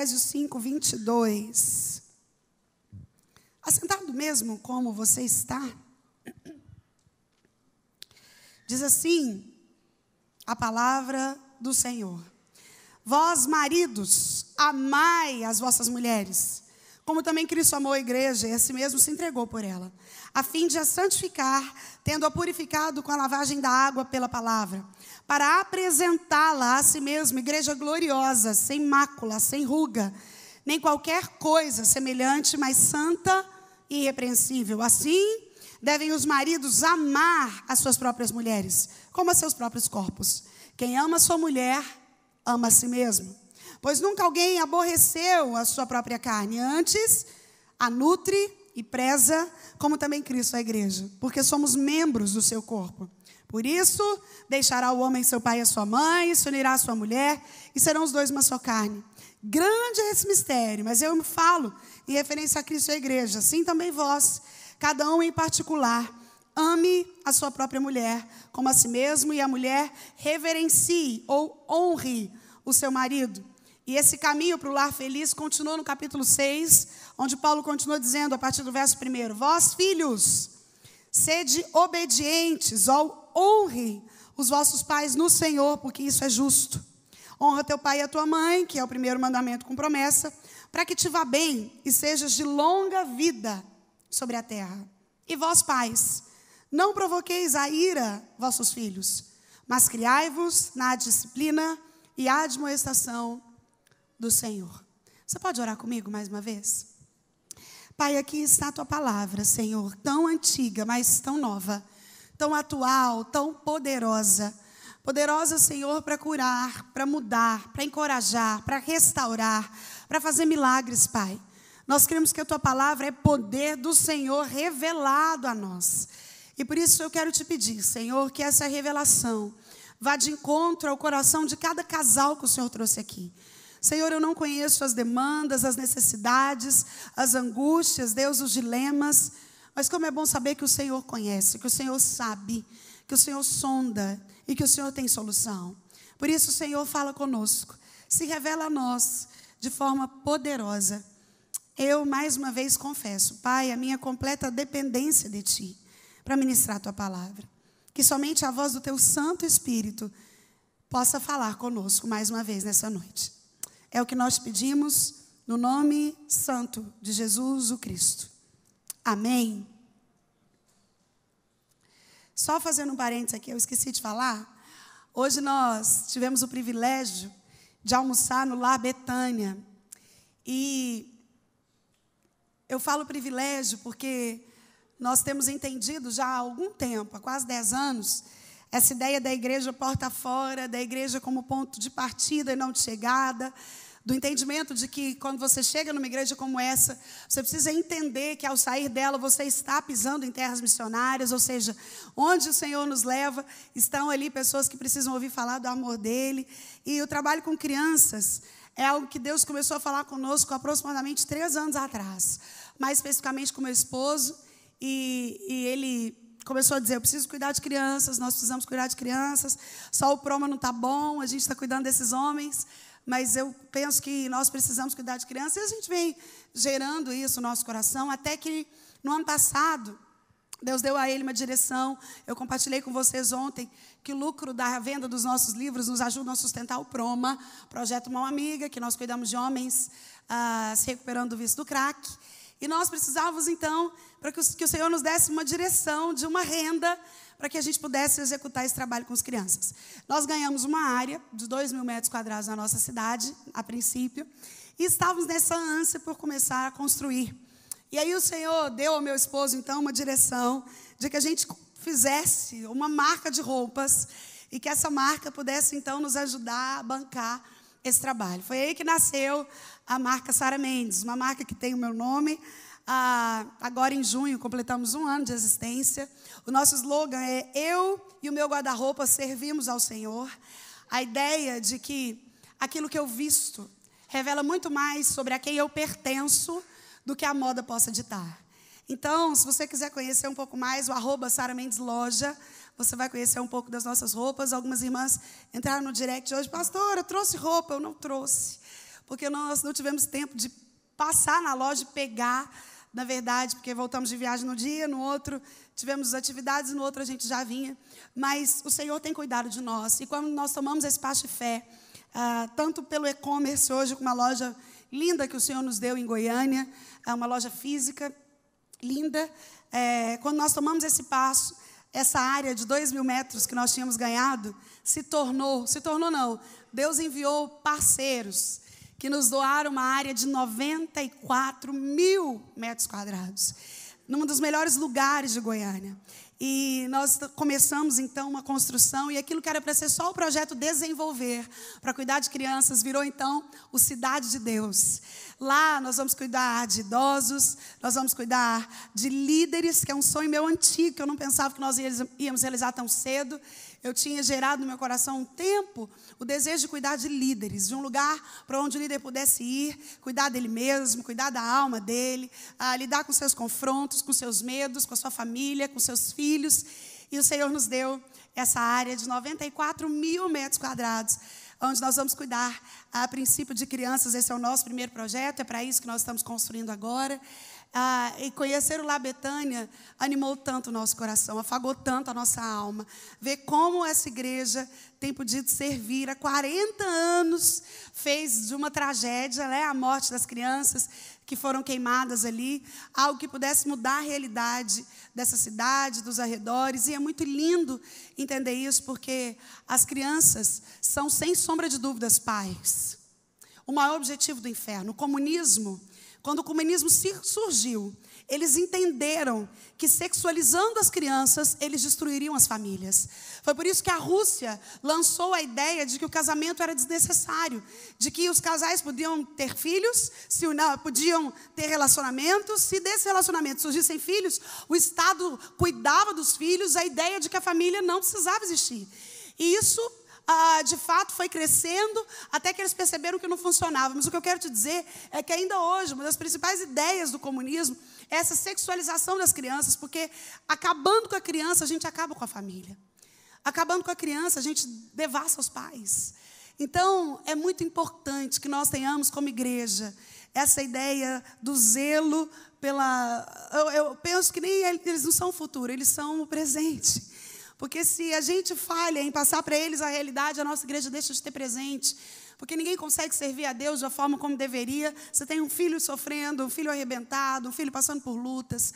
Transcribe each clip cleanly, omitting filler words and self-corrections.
Efésios 5, 22. Assentado mesmo como você está. Diz assim a palavra do Senhor: vós, maridos, amai as vossas mulheres, como também Cristo amou a igreja e a si mesmo se entregou por ela, a fim de a santificar, tendo-a purificado com a lavagem da água pela palavra, para apresentá-la a si mesmo, igreja gloriosa, sem mácula, sem ruga, nem qualquer coisa semelhante, mas santa e irrepreensível. Assim, devem os maridos amar as suas próprias mulheres, como a seus próprios corpos. Quem ama sua mulher, ama a si mesmo. Pois nunca alguém aborreceu a sua própria carne, antes a nutre e preza, como também Cristo a igreja, porque somos membros do seu corpo. Por isso, deixará o homem seu pai e a sua mãe, se unirá à sua mulher, e serão os dois uma só carne. Grande é esse mistério, mas eu me falo em referência a Cristo e a igreja. Assim também vós, cada um em particular, ame a sua própria mulher como a si mesmo, e a mulher reverencie ou honre o seu marido. E esse caminho para o lar feliz continua no capítulo 6, onde Paulo continua dizendo, a partir do verso 1, vós, filhos, sede obedientes, ou honre os vossos pais no Senhor, porque isso é justo. Honra teu pai e a tua mãe, que é o primeiro mandamento com promessa, para que te vá bem e sejas de longa vida sobre a terra. E vós, pais, não provoqueis a ira vossos filhos, mas criai-vos na disciplina e admoestação do Senhor. Você pode orar comigo mais uma vez? Pai, aqui está a tua palavra, Senhor, tão antiga, mas tão nova, tão atual, tão poderosa. Poderosa, Senhor, para curar, para mudar, para encorajar, para restaurar, para fazer milagres, Pai. Nós cremos que a tua palavra é poder do Senhor revelado a nós. E por isso eu quero te pedir, Senhor, que essa revelação vá de encontro ao coração de cada casal que o Senhor trouxe aqui. Senhor, eu não conheço as demandas, as necessidades, as angústias, Deus, os dilemas, mas como é bom saber que o Senhor conhece, que o Senhor sabe, que o Senhor sonda e que o Senhor tem solução. Por isso, Senhor, fala conosco, se revela a nós de forma poderosa. Eu, mais uma vez, confesso, Pai, a minha completa dependência de Ti para ministrar a Tua palavra. Que somente a voz do Teu Santo Espírito possa falar conosco mais uma vez nessa noite. É o que nós pedimos no nome santo de Jesus o Cristo. Amém. Só fazendo um parênteses aqui, eu esqueci de falar. Hoje nós tivemos o privilégio de almoçar no Lar Betânia. E eu falo privilégio porque nós temos entendido já há algum tempo, há quase 10 anos, essa ideia da igreja porta fora, da igreja como ponto de partida e não de chegada, do entendimento de que quando você chega numa igreja como essa, você precisa entender que ao sair dela você está pisando em terras missionárias, ou seja, onde o Senhor nos leva, estão ali pessoas que precisam ouvir falar do amor dele. E o trabalho com crianças é algo que Deus começou a falar conosco há aproximadamente 3 anos atrás, mais especificamente com meu esposo, e ele começou a dizer, eu preciso cuidar de crianças, nós precisamos cuidar de crianças, só o Proma não está bom, a gente está cuidando desses homens, mas eu penso que nós precisamos cuidar de crianças, e a gente vem gerando isso no nosso coração, até que no ano passado, Deus deu a ele uma direção. Eu compartilhei com vocês ontem que o lucro da venda dos nossos livros nos ajuda a sustentar o Proma, projeto Mão Amiga, que nós cuidamos de homens se recuperando do vício do crack. E nós precisávamos, então, para que o Senhor nos desse uma direção de uma renda para que a gente pudesse executar esse trabalho com as crianças. Nós ganhamos uma área de 2.000 metros quadrados na nossa cidade, a princípio, e estávamos nessa ânsia por começar a construir. E aí o Senhor deu ao meu esposo, então, uma direção de que a gente fizesse uma marca de roupas e que essa marca pudesse, então, nos ajudar a bancar esse trabalho. Foi aí que nasceu a marca Sara Mendes, uma marca que tem o meu nome. Agora, em junho, completamos 1 ano de existência. O nosso slogan é eu e o meu guarda-roupa servimos ao Senhor. A ideia de que aquilo que eu visto revela muito mais sobre a quem eu pertenço do que a moda possa ditar. Então, se você quiser conhecer um pouco mais, o @Sara Mendes Loja, você vai conhecer um pouco das nossas roupas. Algumas irmãs entraram no direct hoje, pastora, eu trouxe roupa. Eu não trouxe, porque nós não tivemos tempo de passar na loja e pegar, na verdade, porque voltamos de viagem no dia, no outro tivemos atividades, no outro a gente já vinha. Mas o Senhor tem cuidado de nós. E quando nós tomamos esse passo de fé, tanto pelo e-commerce hoje, com uma loja linda que o Senhor nos deu em Goiânia, uma loja física linda. Quando nós tomamos esse passo, essa área de 2.000 metros que nós tínhamos ganhado, se tornou não, Deus enviou parceiros que nos doaram uma área de 94.000 metros quadrados, num dos melhores lugares de Goiânia. E nós começamos, então, uma construção, e aquilo que era para ser só o projeto desenvolver, para cuidar de crianças, virou, então, o Cidade de Deus. Lá nós vamos cuidar de idosos, nós vamos cuidar de líderes, que é um sonho meu antigo, que eu não pensava que nós íamos realizar tão cedo. Eu tinha gerado no meu coração um tempo o desejo de cuidar de líderes, de um lugar para onde o líder pudesse ir, cuidar dele mesmo, cuidar da alma dele, lidar com seus confrontos, com seus medos, com a sua família, com seus filhos. E o Senhor nos deu essa área de 94.000 metros quadrados, onde nós vamos cuidar, a princípio, de crianças. Esse é o nosso primeiro projeto, é para isso que nós estamos construindo agora. E conhecer o Lar Betânia animou tanto o nosso coração, afagou tanto a nossa alma. Ver como essa igreja tem podido servir. Há 40 anos fez de uma tragédia, né, a morte das crianças que foram queimadas ali, algo que pudesse mudar a realidade dessa cidade, dos arredores. E é muito lindo entender isso, porque as crianças são, sem sombra de dúvidas, pais. O maior objetivo do inferno, o comunismo. Quando o comunismo surgiu, eles entenderam que, sexualizando as crianças, eles destruiriam as famílias. Foi por isso que a Rússia lançou a ideia de que o casamento era desnecessário, de que os casais podiam ter filhos, podiam ter relacionamentos. Se desse relacionamento surgissem filhos, o Estado cuidava dos filhos, a ideia de que a família não precisava existir. E isso, de fato, foi crescendo até que eles perceberam que não funcionava. Mas o que eu quero te dizer é que ainda hoje, uma das principais ideias do comunismo é essa sexualização das crianças, porque acabando com a criança, a gente acaba com a família. Acabando com a criança, a gente devassa os pais. Então, é muito importante que nós tenhamos como igreja essa ideia do zelo pela... Eu penso que nem eles não são o futuro, eles são o presente. Porque se a gente falha em passar para eles a realidade, a nossa igreja deixa de ter presente. Porque ninguém consegue servir a Deus da forma como deveria. Você tem um filho sofrendo, um filho arrebentado, um filho passando por lutas.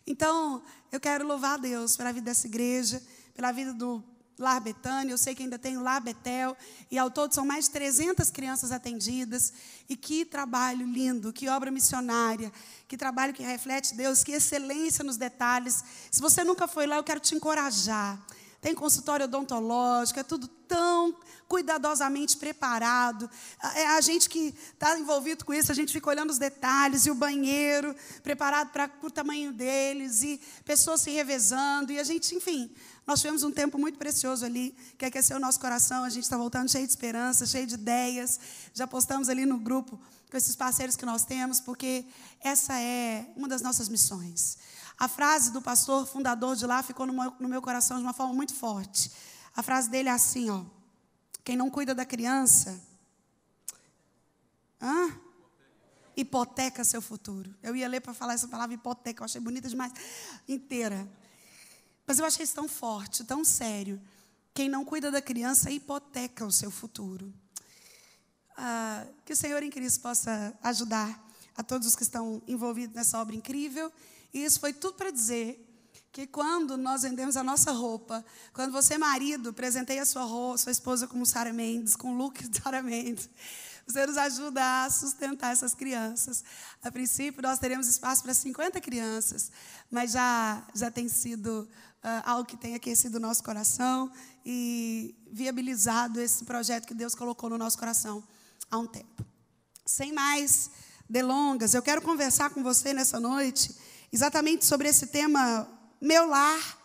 Então, eu quero louvar a Deus pela vida dessa igreja, pela vida do Lar Betânia. Eu sei que ainda tem o Lar Betel, e ao todo são mais de 300 crianças atendidas. E que trabalho lindo, que obra missionária, que trabalho que reflete Deus, que excelência nos detalhes. Se você nunca foi lá, eu quero te encorajar. Tem consultório odontológico, é tudo tão cuidadosamente preparado. A gente que está envolvido com isso, a gente fica olhando os detalhes, e o banheiro preparado para o tamanho deles, e pessoas se revezando, e a gente, enfim, nós tivemos um tempo muito precioso ali, que aqueceu o nosso coração. A gente está voltando cheio de esperança, cheio de ideias. Já postamos ali no grupo com esses parceiros que nós temos, porque essa é uma das nossas missões. A frase do pastor fundador de lá ficou no meu coração de uma forma muito forte. A frase dele é assim, ó: quem não cuida da criança, hipoteca seu futuro. Eu ia ler para falar essa palavra hipoteca, eu achei bonita demais, inteira. Mas eu achei isso tão forte, tão sério. Quem não cuida da criança hipoteca o seu futuro. Que o Senhor em Cristo possa ajudar a todos os que estão envolvidos nessa obra incrível. E isso foi tudo para dizer que quando nós vendemos a nossa roupa, quando você, marido, presenteia a sua esposa como Sara Mendes, com o look de Sara Mendes, você nos ajuda a sustentar essas crianças. A princípio, nós teremos espaço para 50 crianças, mas já tem sido algo que tem aquecido o nosso coração e viabilizado esse projeto que Deus colocou no nosso coração há um tempo. Sem mais delongas, eu quero conversar com você nessa noite exatamente sobre esse tema, meu lar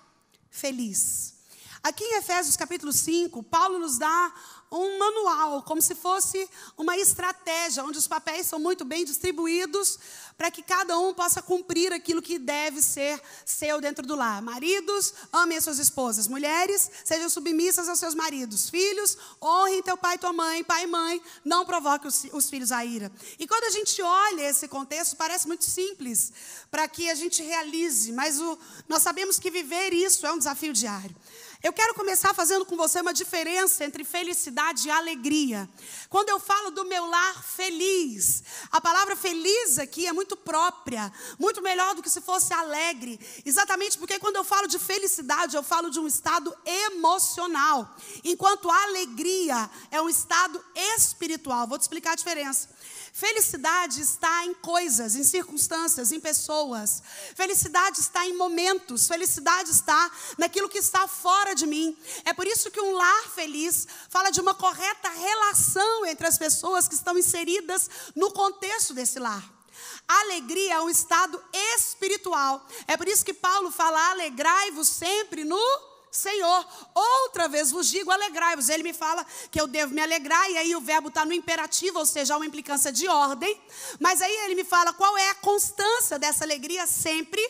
feliz. Aqui em Efésios capítulo 5, Paulo nos dá um manual, como se fosse uma estratégia, onde os papéis são muito bem distribuídos para que cada um possa cumprir aquilo que deve ser seu dentro do lar. Maridos, amem as suas esposas. Mulheres, sejam submissas aos seus maridos. Filhos, honrem teu pai e tua mãe. Pai e mãe, não provoque os filhos à ira. E quando a gente olha esse contexto, parece muito simples para que a gente realize, mas nós sabemos que viver isso é um desafio diário. Eu quero começar fazendo com você uma diferença entre felicidade e alegria. Quando eu falo do meu lar feliz, a palavra feliz aqui é muito própria, muito melhor do que se fosse alegre. Exatamente porque quando eu falo de felicidade, eu falo de um estado emocional, enquanto a alegria é um estado espiritual. Vou te explicar a diferença. Felicidade está em coisas, em circunstâncias, em pessoas. Felicidade está em momentos. Felicidade está naquilo que está fora de mim. É por isso que um lar feliz fala de uma correta relação entre as pessoas que estão inseridas no contexto desse lar. A alegria é um estado espiritual. É por isso que Paulo fala: alegrai-vos sempre no Senhor. Outra vez vos digo, alegrai-vos. Ele me fala que eu devo me alegrar, e aí o verbo está no imperativo, ou seja, há uma implicância de ordem. Mas aí ele me fala qual é a constância dessa alegria sempre.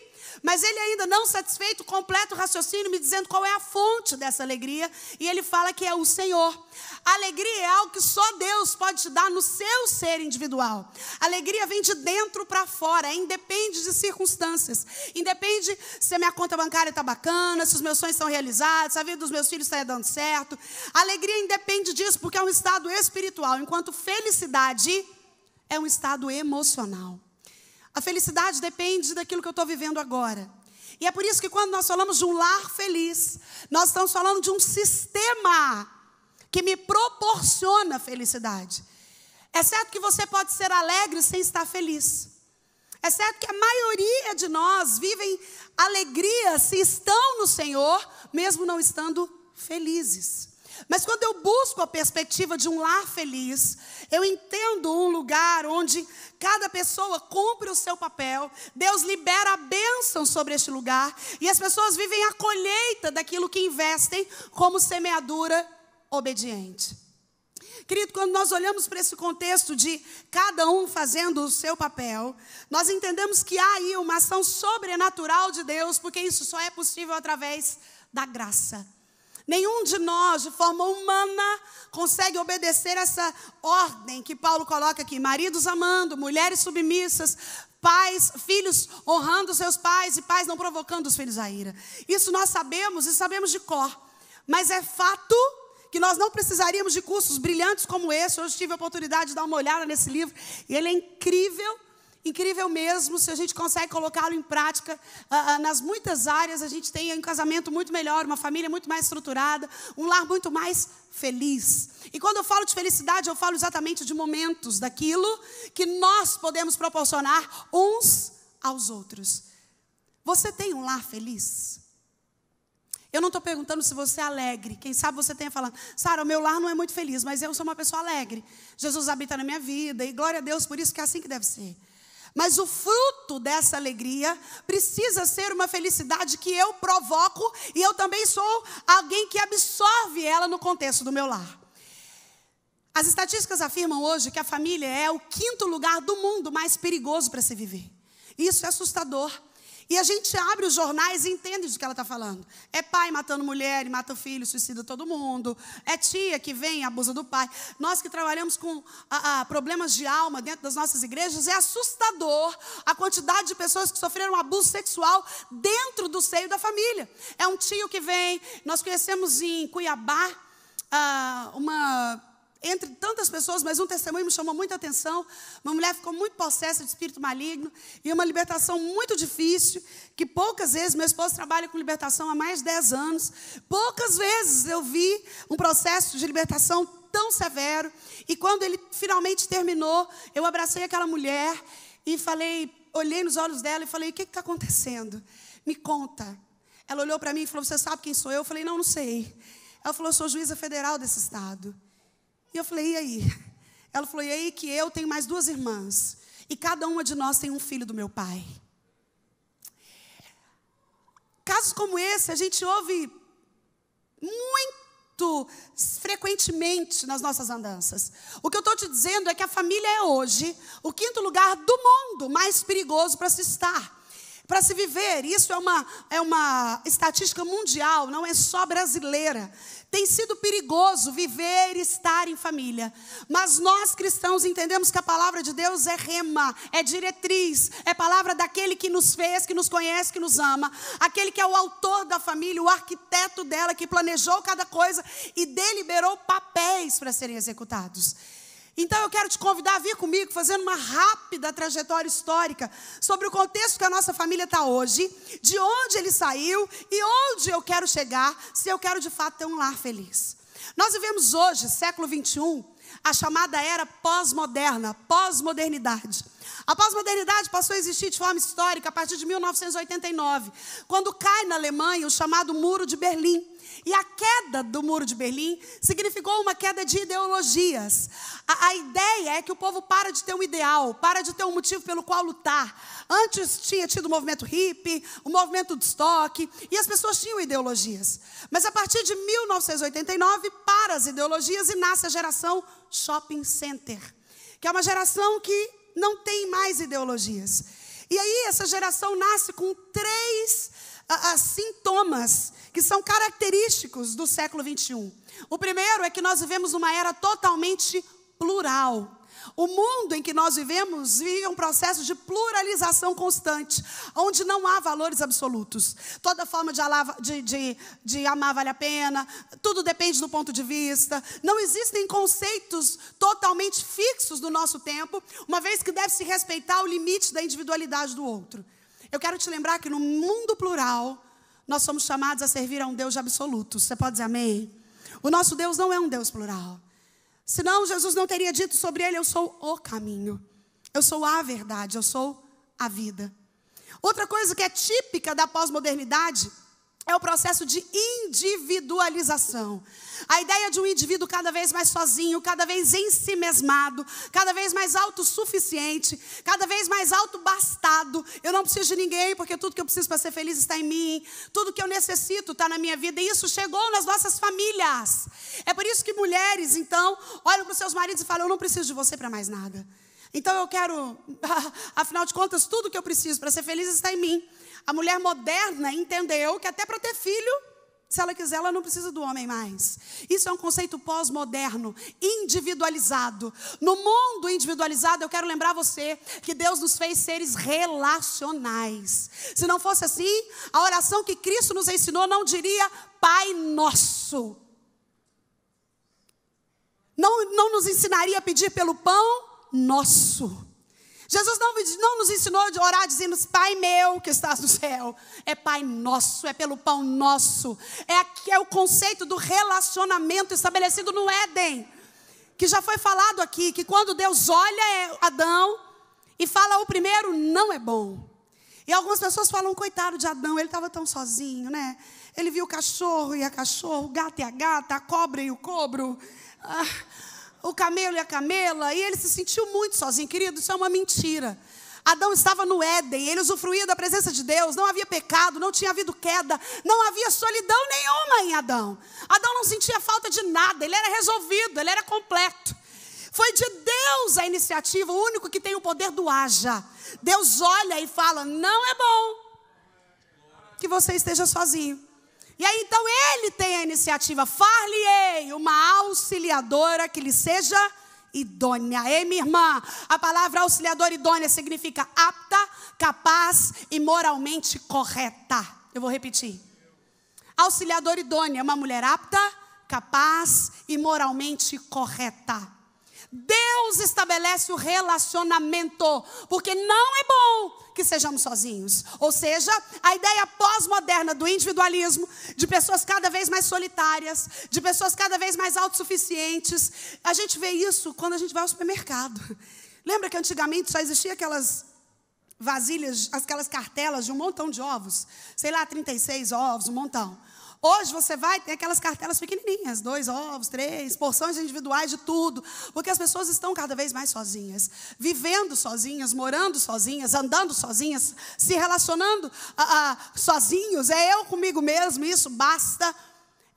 Mas ele ainda não satisfeito, completa o raciocínio me dizendo qual é a fonte dessa alegria. E ele fala que é o Senhor. A alegria é algo que só Deus pode te dar no seu ser individual. A alegria vem de dentro para fora, independe de circunstâncias. Independe se a minha conta bancária está bacana, se os meus sonhos estão realizados, se a vida dos meus filhos está dando certo. A alegria independe disso, porque é um estado espiritual, enquanto felicidade é um estado emocional. A felicidade depende daquilo que eu estou vivendo agora. E é por isso que quando nós falamos de um lar feliz, nós estamos falando de um sistema que me proporciona felicidade. É certo que você pode ser alegre sem estar feliz. É certo que a maioria de nós vivem alegria se estão no Senhor, mesmo não estando felizes. Mas quando eu busco a perspectiva de um lar feliz, eu entendo um lugar onde cada pessoa cumpre o seu papel, Deus libera a bênção sobre este lugar, e as pessoas vivem a colheita daquilo que investem como semeadura obediente. Querido, quando nós olhamos para esse contexto de cada um fazendo o seu papel, nós entendemos que há aí uma ação sobrenatural de Deus, porque isso só é possível através da graça. Nenhum de nós, de forma humana, consegue obedecer essa ordem que Paulo coloca aqui. Maridos amando, mulheres submissas, pais, filhos honrando seus pais e pais não provocando os filhos à ira. Isso nós sabemos e sabemos de cor. Mas é fato que nós não precisaríamos de cursos brilhantes como esse. Hoje tive a oportunidade de dar uma olhada nesse livro e ele é incrível. Incrível mesmo, se a gente consegue colocá-lo em prática nas muitas áreas, a gente tem um casamento muito melhor, uma família muito mais estruturada, um lar muito mais feliz. E quando eu falo de felicidade, eu falo exatamente de momentos daquilo que nós podemos proporcionar uns aos outros. Você tem um lar feliz? Eu não estou perguntando se você é alegre. Quem sabe você tenha falado: Sara, o meu lar não é muito feliz, mas eu sou uma pessoa alegre. Jesus habita na minha vida e glória a Deus por isso, que é assim que deve ser. Mas o fruto dessa alegria precisa ser uma felicidade que eu provoco, e eu também sou alguém que absorve ela no contexto do meu lar. As estatísticas afirmam hoje que a família é o 5º lugar do mundo mais perigoso para se viver. Isso é assustador. E a gente abre os jornais e entende do que ela está falando. É pai matando mulher e mata o filho, suicida todo mundo. É tia que vem e abusa do pai. Nós que trabalhamos com problemas de alma dentro das nossas igrejas, é assustador a quantidade de pessoas que sofreram abuso sexual dentro do seio da família. É um tio que vem. Nós conhecemos em Cuiabá entre tantas pessoas, mas um testemunho me chamou muita atenção. Uma mulher ficou muito possessa de espírito maligno, e uma libertação muito difícil, que poucas vezes, meu esposo trabalha com libertação há mais de 10 anos, poucas vezes eu vi um processo de libertação tão severo. E quando ele finalmente terminou, eu abracei aquela mulher e falei, olhei nos olhos dela e falei: o que está acontecendo? Me conta. Ela olhou para mim e falou: você sabe quem sou eu? Eu falei: não sei. Ela falou: eu sou juíza federal desse estado. E eu falei: e aí? Ela falou: e aí que eu tenho mais 2 irmãs, e cada uma de nós tem um filho do meu pai. Casos como esse, a gente ouve muito frequentemente nas nossas andanças. O que eu estou te dizendo é que a família é hoje o 5º lugar do mundo mais perigoso para se estar, para se viver. Isso é uma estatística mundial, não é só brasileira. Tem sido perigoso viver e estar em família. Mas nós cristãos entendemos que a palavra de Deus é rema, é diretriz, é palavra daquele que nos fez, que nos conhece, que nos ama. Aquele que é o autor da família, o arquiteto dela, que planejou cada coisa e deliberou papéis para serem executados. Então eu quero te convidar a vir comigo, fazendo uma rápida trajetória histórica sobre o contexto que a nossa família está hoje, de onde ele saiu e onde eu quero chegar, se eu quero de fato ter um lar feliz. Nós vivemos hoje, século 21, a chamada era pós-moderna, pós-modernidade. A pós-modernidade passou a existir de forma histórica a partir de 1989, quando cai na Alemanha o chamado Muro de Berlim. E a queda do Muro de Berlim significou uma queda de ideologias. A ideia é que o povo para de ter um ideal, para de ter um motivo pelo qual lutar. Antes tinha tido o movimento hippie, o movimento do estoque, e as pessoas tinham ideologias. Mas a partir de 1989, para as ideologias e nasce a geração shopping center, que é uma geração que não tem mais ideologias. E aí essa geração nasce com 3 sintomas que são característicos do século 21. O primeiro é que nós vivemos numa era totalmente plural. O mundo em que nós vivemos vive um processo de pluralização constante, onde não há valores absolutos. Toda forma de amar vale a pena, tudo depende do ponto de vista. Não existem conceitos totalmente fixos do nosso tempo, uma vez que deve se respeitar o limite da individualidade do outro. Eu quero te lembrar que no mundo plural, nós somos chamados a servir a um Deus de absolutos. Você pode dizer amém? O nosso Deus não é um Deus plural. Senão Jesus não teria dito sobre ele: eu sou o caminho, eu sou a verdade, eu sou a vida. Outra coisa que é típica da pós-modernidade é o processo de individualização. A ideia de um indivíduo cada vez mais sozinho, cada vez ensimesmado, cada vez mais autossuficiente, cada vez mais autobastado. Eu não preciso de ninguém, porque tudo que eu preciso para ser feliz está em mim. Tudo que eu necessito está na minha vida. E isso chegou nas nossas famílias. É por isso que mulheres, então, olham para os seus maridos e falam: eu não preciso de você para mais nada. Então eu quero, afinal de contas, tudo que eu preciso para ser feliz está em mim. A mulher moderna entendeu que até para ter filho, se ela quiser, ela não precisa do homem mais. Isso é um conceito pós-moderno, individualizado. No mundo individualizado, eu quero lembrar você que Deus nos fez seres relacionais. Se não fosse assim, a oração que Cristo nos ensinou não diria Pai Nosso. Não nos ensinaria a pedir pelo pão nosso. Jesus não nos ensinou a orar dizendo: Pai meu que estás no céu. É Pai Nosso, é pelo pão nosso. É o conceito do relacionamento estabelecido no Éden, que já foi falado aqui, que quando Deus olha Adão e fala: o primeiro não é bom. E algumas pessoas falam: coitado de Adão, ele estava tão sozinho, né? Ele viu o cachorro e a cachorro, o gato e a gata, a cobra e o cobro, o camelo e a camela, e ele se sentiu muito sozinho. Querido, isso é uma mentira. Adão estava no Éden, ele usufruía da presença de Deus, não havia pecado, não tinha havido queda, não havia solidão nenhuma em Adão. Adão não sentia falta de nada, ele era resolvido, ele era completo. Foi de Deus a iniciativa, o único que tem o poder do haja. Deus olha e fala: não é bom que você esteja sozinho. E aí então ele tem a iniciativa: far-lhe-ei uma auxiliadora que lhe seja idônea. Ei, minha irmã, a palavra auxiliadora idônea significa apta, capaz e moralmente correta. Eu vou repetir. Auxiliadora idônea é uma mulher apta, capaz e moralmente correta. Deus estabelece o relacionamento, porque não é bom que sejamos sozinhos. Ou seja, a ideia pós-moderna do individualismo, de pessoas cada vez mais solitárias, de pessoas cada vez mais autossuficientes. A gente vê isso quando a gente vai ao supermercado. Lembra que antigamente só existia aquelas vasilhas, aquelas cartelas de um montão de ovos? Sei lá, 36 ovos, um montão. Hoje você vai, tem aquelas cartelas pequenininhas, 2 ovos, 3, porções individuais de tudo, porque as pessoas estão cada vez mais sozinhas, vivendo sozinhas, morando sozinhas, andando sozinhas, se relacionando sozinhos. É eu comigo mesmo, isso basta.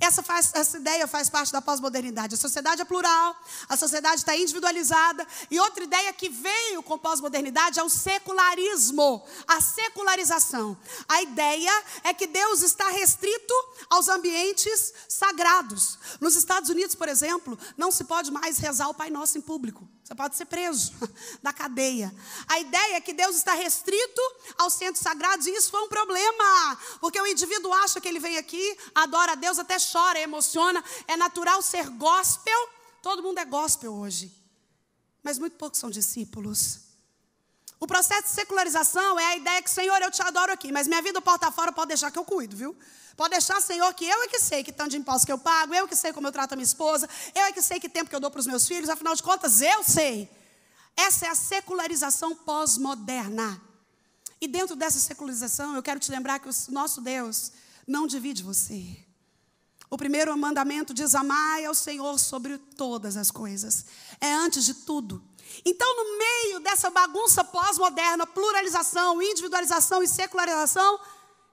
Essa ideia faz parte da pós-modernidade. A sociedade é plural, a sociedade está individualizada. E outra ideia que veio com pós-modernidade é o secularismo, a secularização. A ideia é que Deus está restrito aos ambientes sagrados. Nos Estados Unidos, por exemplo, não se pode mais rezar o Pai Nosso em público. Você pode ser preso da cadeia. A ideia é que Deus está restrito aos centros sagrados, e isso foi um problema, porque o indivíduo acha que ele vem aqui, adora a Deus, até chora, emociona, é natural ser gospel. Todo mundo é gospel hoje, mas muito poucos são discípulos. O processo de secularização é a ideia que, Senhor, eu te adoro aqui, mas minha vida porta fora pode deixar que eu cuido, viu? Pode deixar, Senhor, que eu é que sei que tanto de impostos que eu pago, eu é que sei como eu trato a minha esposa, eu é que sei que tempo que eu dou para os meus filhos, afinal de contas, eu sei. Essa é a secularização pós-moderna. E dentro dessa secularização, eu quero te lembrar que o nosso Deus não divide você. O primeiro mandamento diz: amai ao Senhor sobre todas as coisas. É antes de tudo. Então, no meio dessa bagunça pós-moderna, pluralização, individualização e secularização,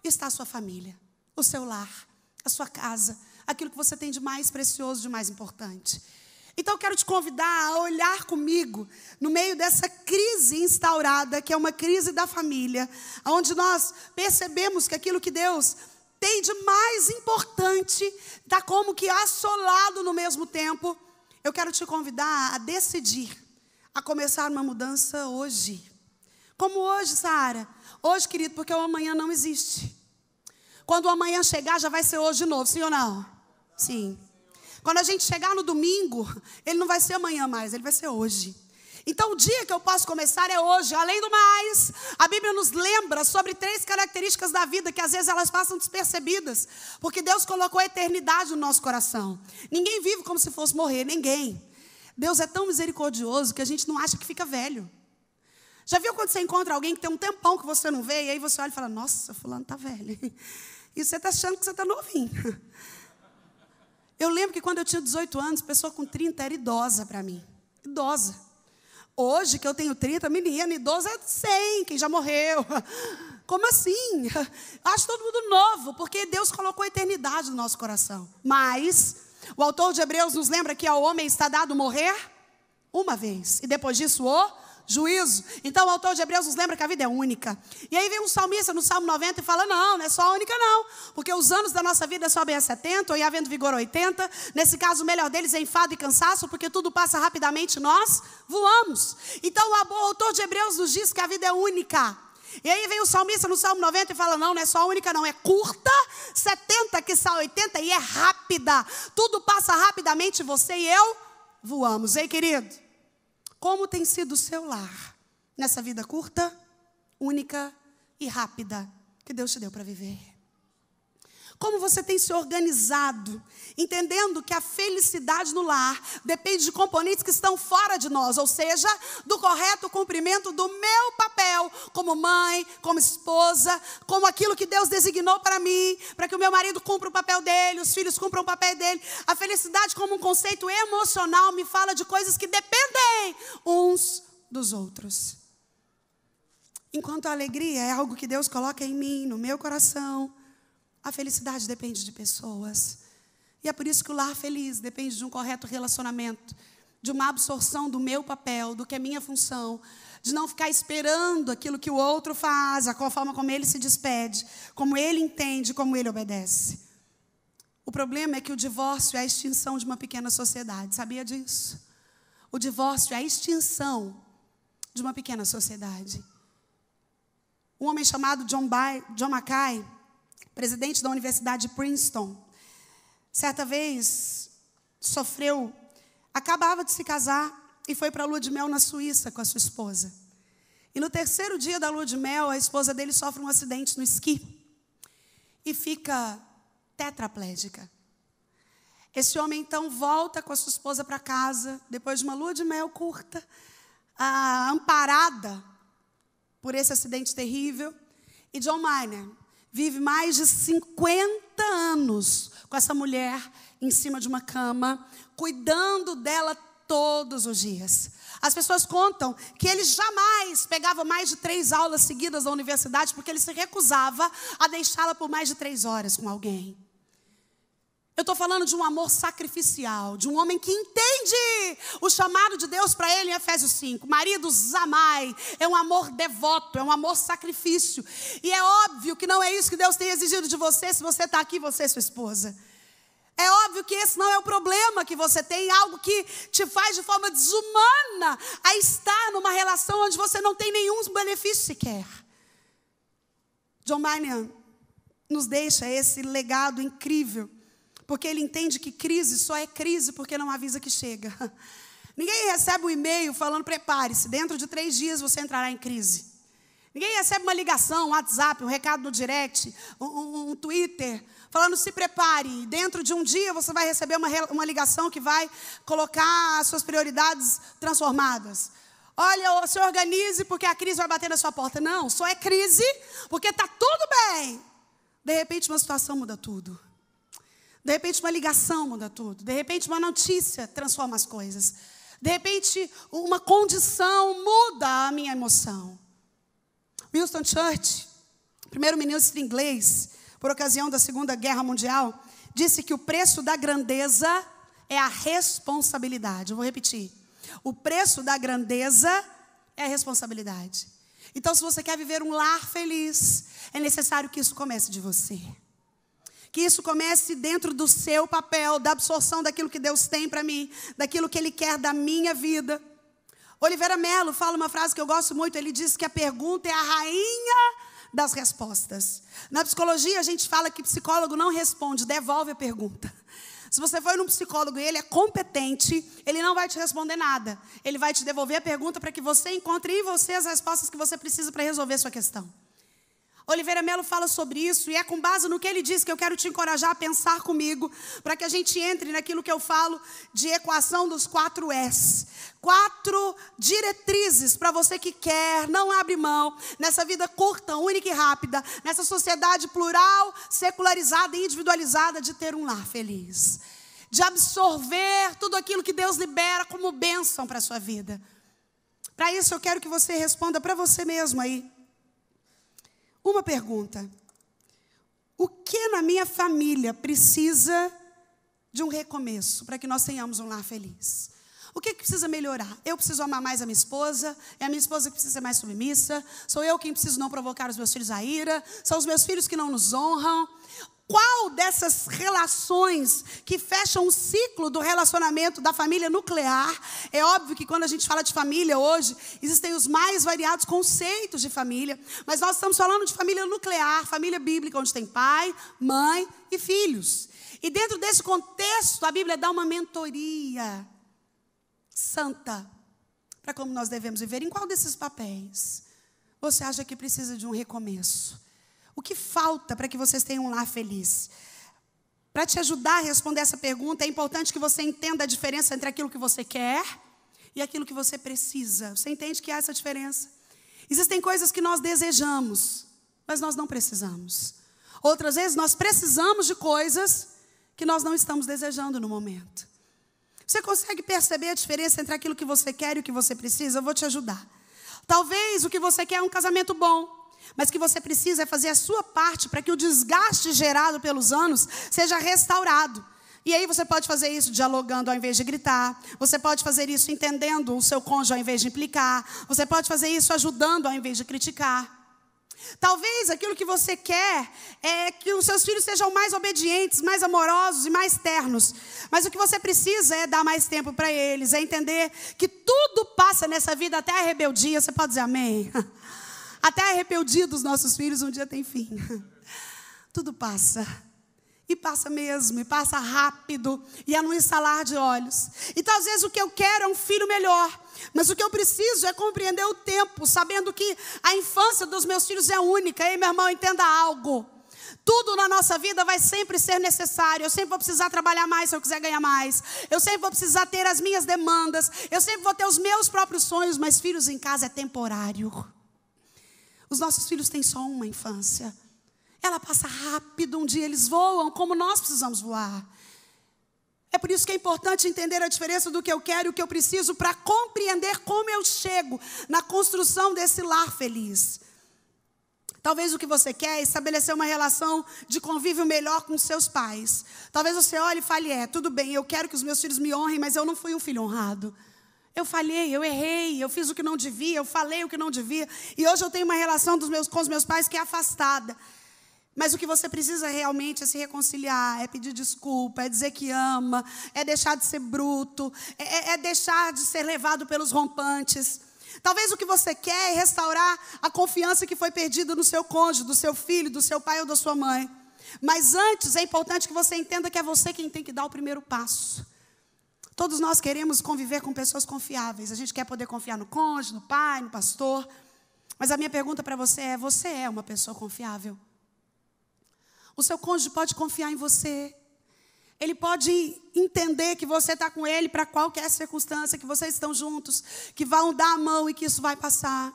está a sua família, o seu lar, a sua casa, aquilo que você tem de mais precioso, de mais importante. Então, eu quero te convidar a olhar comigo no meio dessa crise instaurada, que é uma crise da família, onde nós percebemos que aquilo que Deus tem de mais importante está como que assolado no mesmo tempo. Eu quero te convidar a decidir, a começar uma mudança hoje. Como hoje, Sara? Hoje, querido, porque o amanhã não existe. Quando o amanhã chegar, já vai ser hoje de novo, sim ou não? Sim. Quando a gente chegar no domingo, ele não vai ser amanhã mais, ele vai ser hoje. Então, o dia que eu posso começar é hoje. Além do mais, a Bíblia nos lembra sobre 3 características da vida que às vezes elas passam despercebidas, porque Deus colocou a eternidade no nosso coração. Ninguém vive como se fosse morrer, ninguém. Deus é tão misericordioso que a gente não acha que fica velho. Já viu quando você encontra alguém que tem um tempão que você não vê, e aí você olha e fala: nossa, fulano está velho. E você está achando que você está novinho. Eu lembro que quando eu tinha 18 anos, pessoa com 30 era idosa para mim. Idosa. Hoje, que eu tenho 30, menina, idosa é 100, quem já morreu. Como assim? Acho todo mundo novo, porque Deus colocou a eternidade no nosso coração. Mas o autor de Hebreus nos lembra que ao homem está dado morrer uma vez, e depois disso o juízo. Então o autor de Hebreus nos lembra que a vida é única. E aí vem um salmista no Salmo 90 e fala: não é só a única não, porque os anos da nossa vida sobem a 70, ou em havendo vigor 80. Nesse caso o melhor deles é enfado e cansaço, porque tudo passa rapidamente e nós voamos. Então o autor de Hebreus nos diz que a vida é única. E aí vem o salmista no Salmo 90 e fala: não é só a única não, é curta, 70 que sai 80, e é rápida. Tudo passa rapidamente, você e eu voamos. Ei, querido, como tem sido o seu lar nessa vida curta, única e rápida que Deus te deu para viver? Como você tem se organizado, entendendo que a felicidade no lar depende de componentes que estão fora de nós, ou seja, do correto cumprimento do meu papel como mãe, como esposa, como aquilo que Deus designou para mim, para que o meu marido cumpra o papel dele, os filhos cumpram o papel dele. A felicidade como um conceito emocional me fala de coisas que dependem uns dos outros. Enquanto a alegria é algo que Deus coloca em mim, no meu coração, a felicidade depende de pessoas. E é por isso que o lar feliz depende de um correto relacionamento, de uma absorção do meu papel, do que é minha função, de não ficar esperando aquilo que o outro faz, a forma como ele se despede, como ele entende, como ele obedece. O problema é que o divórcio é a extinção de uma pequena sociedade. Sabia disso? O divórcio é a extinção de uma pequena sociedade. Um homem chamado John Mackay, presidente da Universidade de Princeton, certa vez acabava de se casar e foi para a lua de mel na Suíça com a sua esposa. E no 3º dia da lua de mel, a esposa dele sofre um acidente no esqui e fica tetraplégica. Esse homem então volta com a sua esposa para casa, depois de uma lua de mel curta, amparada por esse acidente terrível. E John Maynard vive mais de 50 anos com essa mulher em cima de uma cama, cuidando dela todos os dias. As pessoas contam que ele jamais pegava mais de 3 aulas seguidas da universidade, porque ele se recusava a deixá-la por mais de 3 horas com alguém. Eu estou falando de um amor sacrificial, de um homem que entende o chamado de Deus para ele em Efésios 5. Maridos, amai. É um amor devoto, é um amor sacrifício. E é óbvio que não é isso que Deus tem exigido de você, se você está aqui, você e sua esposa. É óbvio que esse não é o problema que você tem, algo que te faz de forma desumana a estar numa relação onde você não tem nenhum benefício sequer. John Bunyan nos deixa esse legado incrível, porque ele entende que crise só é crise porque não avisa que chega. Ninguém recebe um e-mail falando, prepare-se, dentro de 3 dias você entrará em crise. Ninguém recebe uma ligação, um WhatsApp, um recado no direct, um Twitter, falando, se prepare, dentro de um dia você vai receber uma ligação que vai colocar as suas prioridades transformadas. Olha, se organize porque a crise vai bater na sua porta. Não, só é crise porque está tudo bem. De repente uma situação muda tudo. De repente uma ligação muda tudo. De repente uma notícia transforma as coisas. De repente uma condição muda a minha emoção. Winston Churchill, primeiro-ministro inglês, por ocasião da Segunda Guerra Mundial, disse que o preço da grandeza é a responsabilidade. Eu vou repetir. O preço da grandeza é a responsabilidade. Então, se você quer viver um lar feliz, é necessário que isso comece de você. Que isso comece dentro do seu papel, da absorção daquilo que Deus tem para mim, daquilo que Ele quer da minha vida. Oliveira Mello fala uma frase que eu gosto muito, ele diz que a pergunta é a rainha das respostas. Na psicologia a gente fala que psicólogo não responde, devolve a pergunta. Se você for num psicólogo e ele é competente, ele não vai te responder nada. Ele vai te devolver a pergunta para que você encontre em você as respostas que você precisa para resolver sua questão. Oliveira Mello fala sobre isso e é com base no que ele diz que eu quero te encorajar a pensar comigo para que a gente entre naquilo que eu falo de equação dos 4 S. 4 diretrizes para você que quer, não abre mão, nessa vida curta, única e rápida, nessa sociedade plural, secularizada e individualizada, de ter um lar feliz. De absorver tudo aquilo que Deus libera como bênção para a sua vida. Para isso eu quero que você responda para você mesmo aí. Uma pergunta: o que na minha família precisa de um recomeço para que nós tenhamos um lar feliz? O que precisa melhorar? Eu preciso amar mais a minha esposa? É a minha esposa que precisa ser mais submissa? Sou eu quem preciso não provocar os meus filhos à ira? São os meus filhos que não nos honram? Qual dessas relações que fecham o ciclo do relacionamento da família nuclear? É óbvio que quando a gente fala de família hoje, existem os mais variados conceitos de família, mas nós estamos falando de família nuclear, família bíblica, onde tem pai, mãe e filhos. E dentro desse contexto, a Bíblia dá uma mentoria santa para como nós devemos viver. Em qual desses papéis você acha que precisa de um recomeço? O que falta para que vocês tenham um lar feliz? Para te ajudar a responder essa pergunta, é importante que você entenda a diferença entre aquilo que você quer e aquilo que você precisa. Você entende que há essa diferença? Existem coisas que nós desejamos, mas nós não precisamos. Outras vezes nós precisamos de coisas que nós não estamos desejando no momento. Você consegue perceber a diferença entre aquilo que você quer e o que você precisa? Eu vou te ajudar. Talvez o que você quer é um casamento bom, mas o que você precisa é fazer a sua parte para que o desgaste gerado pelos anos seja restaurado. E aí você pode fazer isso dialogando ao invés de gritar. Você pode fazer isso entendendo o seu cônjuge ao invés de implicar. Você pode fazer isso ajudando ao invés de criticar. Talvez aquilo que você quer é que os seus filhos sejam mais obedientes, mais amorosos e mais ternos. Mas o que você precisa é dar mais tempo para eles, é entender que tudo passa nessa vida, até a rebeldia. Você pode dizer amém? Até a rebeldia dos nossos filhos um dia tem fim. Tudo passa. E passa mesmo, e passa rápido, e é num estalar de olhos. Então, às vezes, o que eu quero é um filho melhor. Mas o que eu preciso é compreender o tempo, sabendo que a infância dos meus filhos é única. Ei, meu irmão, entenda algo. Tudo na nossa vida vai sempre ser necessário. Eu sempre vou precisar trabalhar mais se eu quiser ganhar mais. Eu sempre vou precisar ter as minhas demandas. Eu sempre vou ter os meus próprios sonhos, mas filhos em casa é temporário. Os nossos filhos têm só uma infância. Ela passa rápido, um dia eles voam como nós precisamos voar. É por isso que é importante entender a diferença do que eu quero e o que eu preciso para compreender como eu chego na construção desse lar feliz. Talvez o que você quer é estabelecer uma relação de convívio melhor com seus pais. Talvez você olhe e fale, tudo bem, eu quero que os meus filhos me honrem, mas eu não fui um filho honrado. Eu falhei, eu errei, eu fiz o que não devia, eu falei o que não devia. E hoje eu tenho uma relação com os meus pais que é afastada. Mas o que você precisa realmente é se reconciliar, é pedir desculpa, é dizer que ama, é deixar de ser bruto, é deixar de ser levado pelos rompantes. Talvez o que você quer é restaurar a confiança que foi perdida no seu cônjuge, do seu filho, do seu pai ou da sua mãe. Mas antes é importante que você entenda que é você quem tem que dar o primeiro passo. Todos nós queremos conviver com pessoas confiáveis. A gente quer poder confiar no cônjuge, no pai, no pastor. Mas a minha pergunta para você é uma pessoa confiável? O seu cônjuge pode confiar em você. Ele pode entender que você está com ele para qualquer circunstância, que vocês estão juntos, que vão dar a mão e que isso vai passar.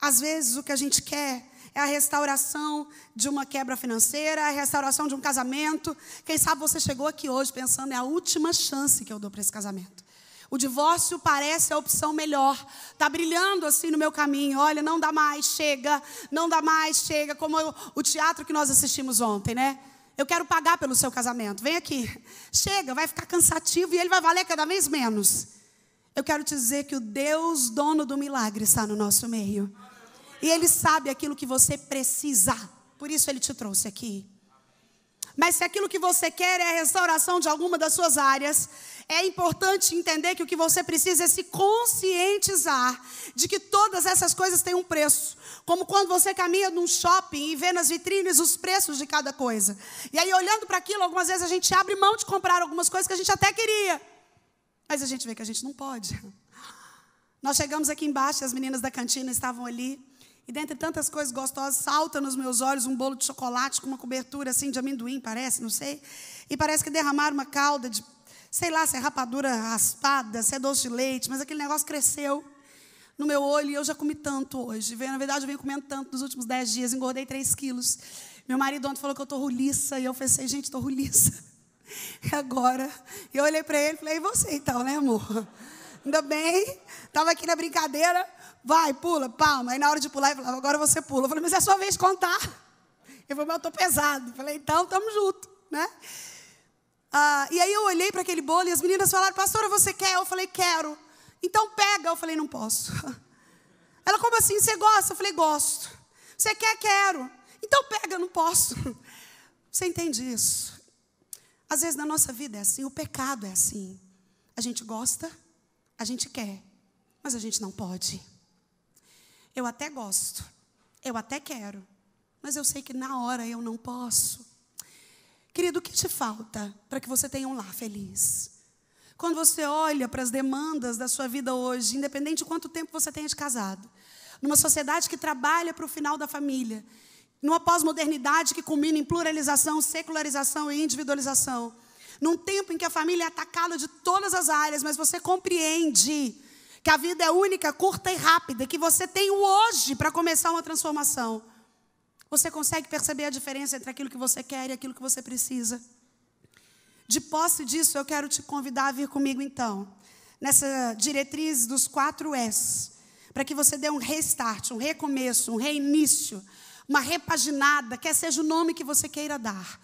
Às vezes o que a gente quer é a restauração de uma quebra financeira, a restauração de um casamento. Quem sabe você chegou aqui hoje pensando, é a última chance que eu dou para esse casamento. O divórcio parece a opção melhor. Está brilhando assim no meu caminho. Olha, não dá mais, chega. Não dá mais, chega. Como o teatro que nós assistimos ontem, né? Eu quero pagar pelo seu casamento. Vem aqui. Chega, vai ficar cansativo e ele vai valer cada vez menos. Eu quero te dizer que o Deus, dono do milagre, está no nosso meio. E Ele sabe aquilo que você precisa. Por isso Ele te trouxe aqui. Mas se aquilo que você quer é a restauração de alguma das suas áreas, é importante entender que o que você precisa é se conscientizar de que todas essas coisas têm um preço. Como quando você caminha num shopping e vê nas vitrines os preços de cada coisa. E aí, olhando para aquilo, algumas vezes a gente abre mão de comprar algumas coisas que a gente até queria. Mas a gente vê que a gente não pode. Nós chegamos aqui embaixo, as meninas da cantina estavam ali. E dentre tantas coisas gostosas, salta nos meus olhos um bolo de chocolate com uma cobertura assim de amendoim, parece, não sei. E parece que derramaram uma calda de, sei lá, se é rapadura raspada, se é doce de leite, mas aquele negócio cresceu no meu olho e eu já comi tanto hoje. Na verdade, eu venho comendo tanto nos últimos 10 dias, engordei 3 quilos. Meu marido ontem falou que eu estou ruliça, e eu pensei, gente, estou ruliça. E agora? E eu olhei para ele e falei, e você então, né, amor? Ainda bem, estava aqui na brincadeira, vai, pula, palma. Aí na hora de pular, ele falava, agora você pula. Eu falei, mas é a sua vez de contar. Ele falou, mas eu estou pesado. Eu falei, então, estamos juntos, né? E aí eu olhei para aquele bolo e as meninas falaram, pastora, você quer? Eu falei, quero. Então pega. Eu falei, não posso. Ela, como assim? Você gosta? Eu falei, gosto. Você quer? Quero. Então pega, eu não posso. Você entende isso? Às vezes na nossa vida é assim, o pecado é assim. A gente gosta, a gente quer, mas a gente não pode. Eu até gosto, eu até quero, mas eu sei que na hora eu não posso. Querido, o que te falta para que você tenha um lar feliz? Quando você olha para as demandas da sua vida hoje, independente de quanto tempo você tenha de casado, numa sociedade que trabalha para o final da família, numa pós-modernidade que culmina em pluralização, secularização e individualização, num tempo em que a família é atacada de todas as áreas, mas você compreende que a vida é única, curta e rápida, que você tem o hoje para começar uma transformação. Você consegue perceber a diferença entre aquilo que você quer e aquilo que você precisa? De posse disso, eu quero te convidar a vir comigo então, nessa diretriz dos 4 S, para que você dê um restart, um recomeço, um reinício, uma repaginada, quer seja o nome que você queira dar,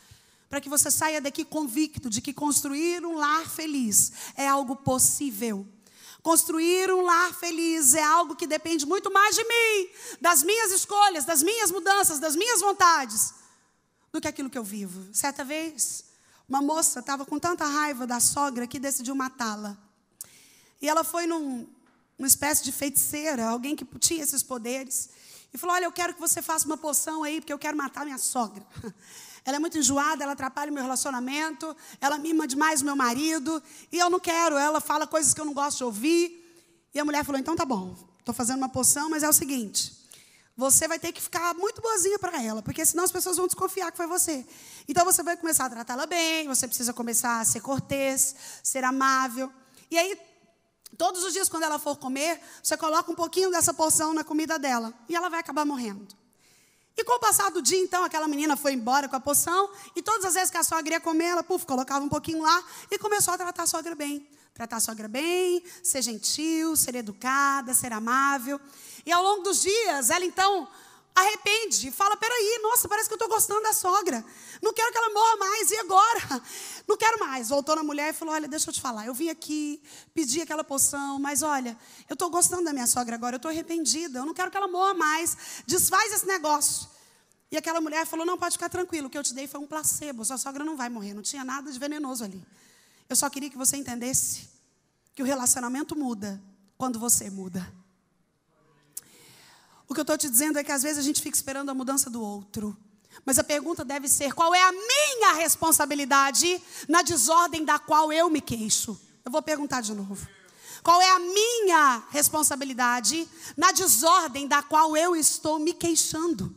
para que você saia daqui convicto de que construir um lar feliz é algo possível. Construir um lar feliz é algo que depende muito mais de mim, das minhas escolhas, das minhas mudanças, das minhas vontades, do que aquilo que eu vivo. Certa vez, uma moça estava com tanta raiva da sogra que decidiu matá-la. E ela foi numa espécie de feiticeira, alguém que tinha esses poderes, e falou, olha, eu quero que você faça uma poção aí, porque eu quero matar minha sogra. Ela é muito enjoada, ela atrapalha o meu relacionamento, ela mima demais o meu marido, e eu não quero, ela fala coisas que eu não gosto de ouvir. E a mulher falou, então tá bom, estou fazendo uma poção, mas é o seguinte, você vai ter que ficar muito boazinha para ela, porque senão as pessoas vão desconfiar que foi você. Então você vai começar a tratá-la bem, você precisa começar a ser cortês, ser amável. E aí, todos os dias quando ela for comer, você coloca um pouquinho dessa poção na comida dela, e ela vai acabar morrendo. E com o passar do dia, então, aquela menina foi embora com a poção, e todas as vezes que a sogra ia comer, ela colocava um pouquinho lá, e começou a tratar a sogra bem. Tratar a sogra bem, ser gentil, ser educada, ser amável. E ao longo dos dias, ela então arrepende e fala, peraí, nossa, parece que eu estou gostando da sogra. Não quero que ela morra mais, e agora? Não quero mais. Voltou na mulher e falou, olha, deixa eu te falar, eu vim aqui, pedi aquela poção, mas olha, eu estou gostando da minha sogra agora, eu estou arrependida, eu não quero que ela morra mais, desfaz esse negócio. E aquela mulher falou, não, pode ficar tranquilo, o que eu te dei foi um placebo, sua sogra não vai morrer, não tinha nada de venenoso ali. Eu só queria que você entendesse que o relacionamento muda quando você muda. O que eu estou te dizendo é que às vezes a gente fica esperando a mudança do outro. Mas a pergunta deve ser, qual é a minha responsabilidade na desordem da qual eu me queixo? Eu vou perguntar de novo. Qual é a minha responsabilidade na desordem da qual eu estou me queixando?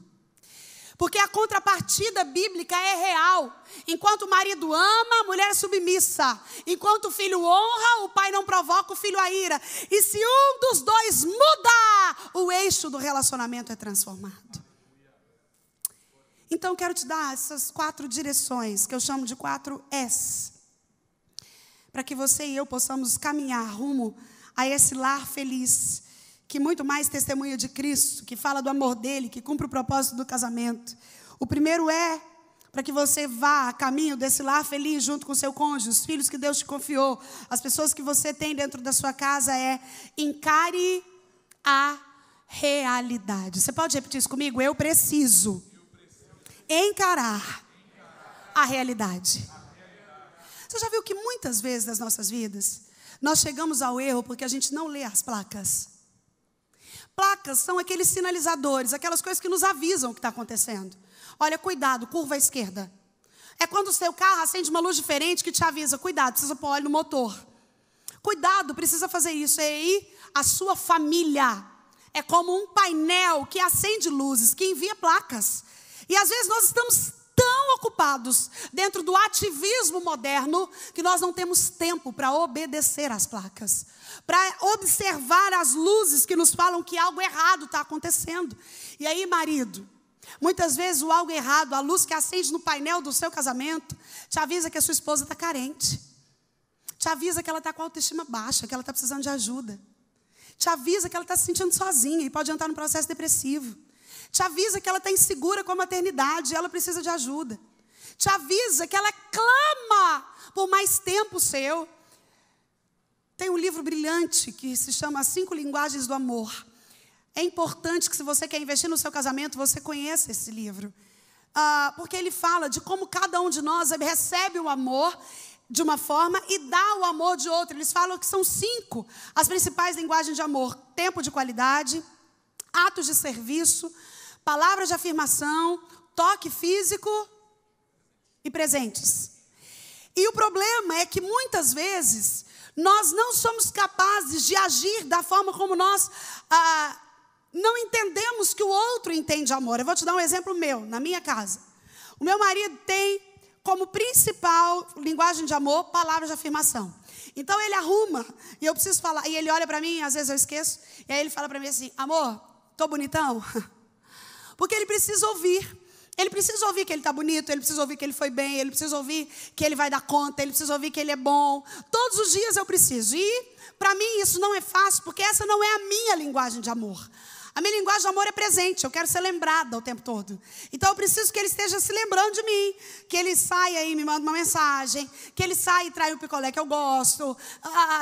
Porque a contrapartida bíblica é real. Enquanto o marido ama, a mulher é submissa. Enquanto o filho honra, o pai não provoca o filho a ira. E se um dos dois muda, o eixo do relacionamento é transformado. Então, quero te dar essas 4 direções, que eu chamo de 4 S. Para que você e eu possamos caminhar rumo a esse lar feliz, que muito mais testemunha de Cristo, que fala do amor dele, que cumpre o propósito do casamento. O primeiro é para que você vá a caminho desse lar feliz junto com o seu cônjuge, os filhos que Deus te confiou, as pessoas que você tem dentro da sua casa, encare a realidade. Você pode repetir isso comigo? Eu preciso encarar a realidade. Você já viu que muitas vezes nas nossas vidas, nós chegamos ao erro porque a gente não lê as placas? Placas são aqueles sinalizadores, aquelas coisas que nos avisam o que está acontecendo. Olha, cuidado, curva à esquerda. É quando o seu carro acende uma luz diferente que te avisa, cuidado, precisa pôr óleo no motor. Cuidado, precisa fazer isso. E aí, a sua família é como um painel que acende luzes, que envia placas. E às vezes nós estamos tão ocupados dentro do ativismo moderno que nós não temos tempo para obedecer às placas, para observar as luzes que nos falam que algo errado está acontecendo. E aí, marido, muitas vezes o algo errado, a luz que acende no painel do seu casamento, te avisa que a sua esposa está carente, te avisa que ela está com a autoestima baixa, que ela está precisando de ajuda, te avisa que ela está se sentindo sozinha e pode entrar num processo depressivo, te avisa que ela está insegura com a maternidade e ela precisa de ajuda, te avisa que ela clama por mais tempo seu. Tem um livro brilhante que se chama 5 Linguagens do Amor. É importante que, se você quer investir no seu casamento, você conheça esse livro. Porque ele fala de como cada um de nós recebe o amor de uma forma e dá o amor de outra. Eles falam que são 5 as principais linguagens de amor: tempo de qualidade, atos de serviço, palavras de afirmação, toque físico e presentes. E o problema é que muitas vezes nós não somos capazes de agir da forma como nós não entendemos que o outro entende amor. Eu vou te dar um exemplo meu, na minha casa. O meu marido tem como principal linguagem de amor palavras de afirmação. Então ele arruma, e eu preciso falar, e ele olha para mim, às vezes eu esqueço, e aí ele fala para mim assim, amor, tô bonitão? Porque ele precisa ouvir. Ele precisa ouvir que ele está bonito, ele precisa ouvir que ele foi bem, ele precisa ouvir que ele vai dar conta, ele precisa ouvir que ele é bom. Todos os dias eu preciso. E para mim isso não é fácil, porque essa não é a minha linguagem de amor. A minha linguagem de amor é presente, eu quero ser lembrada o tempo todo. Então eu preciso que ele esteja se lembrando de mim, que ele saia e me manda uma mensagem, que ele saia e traia o picolé que eu gosto,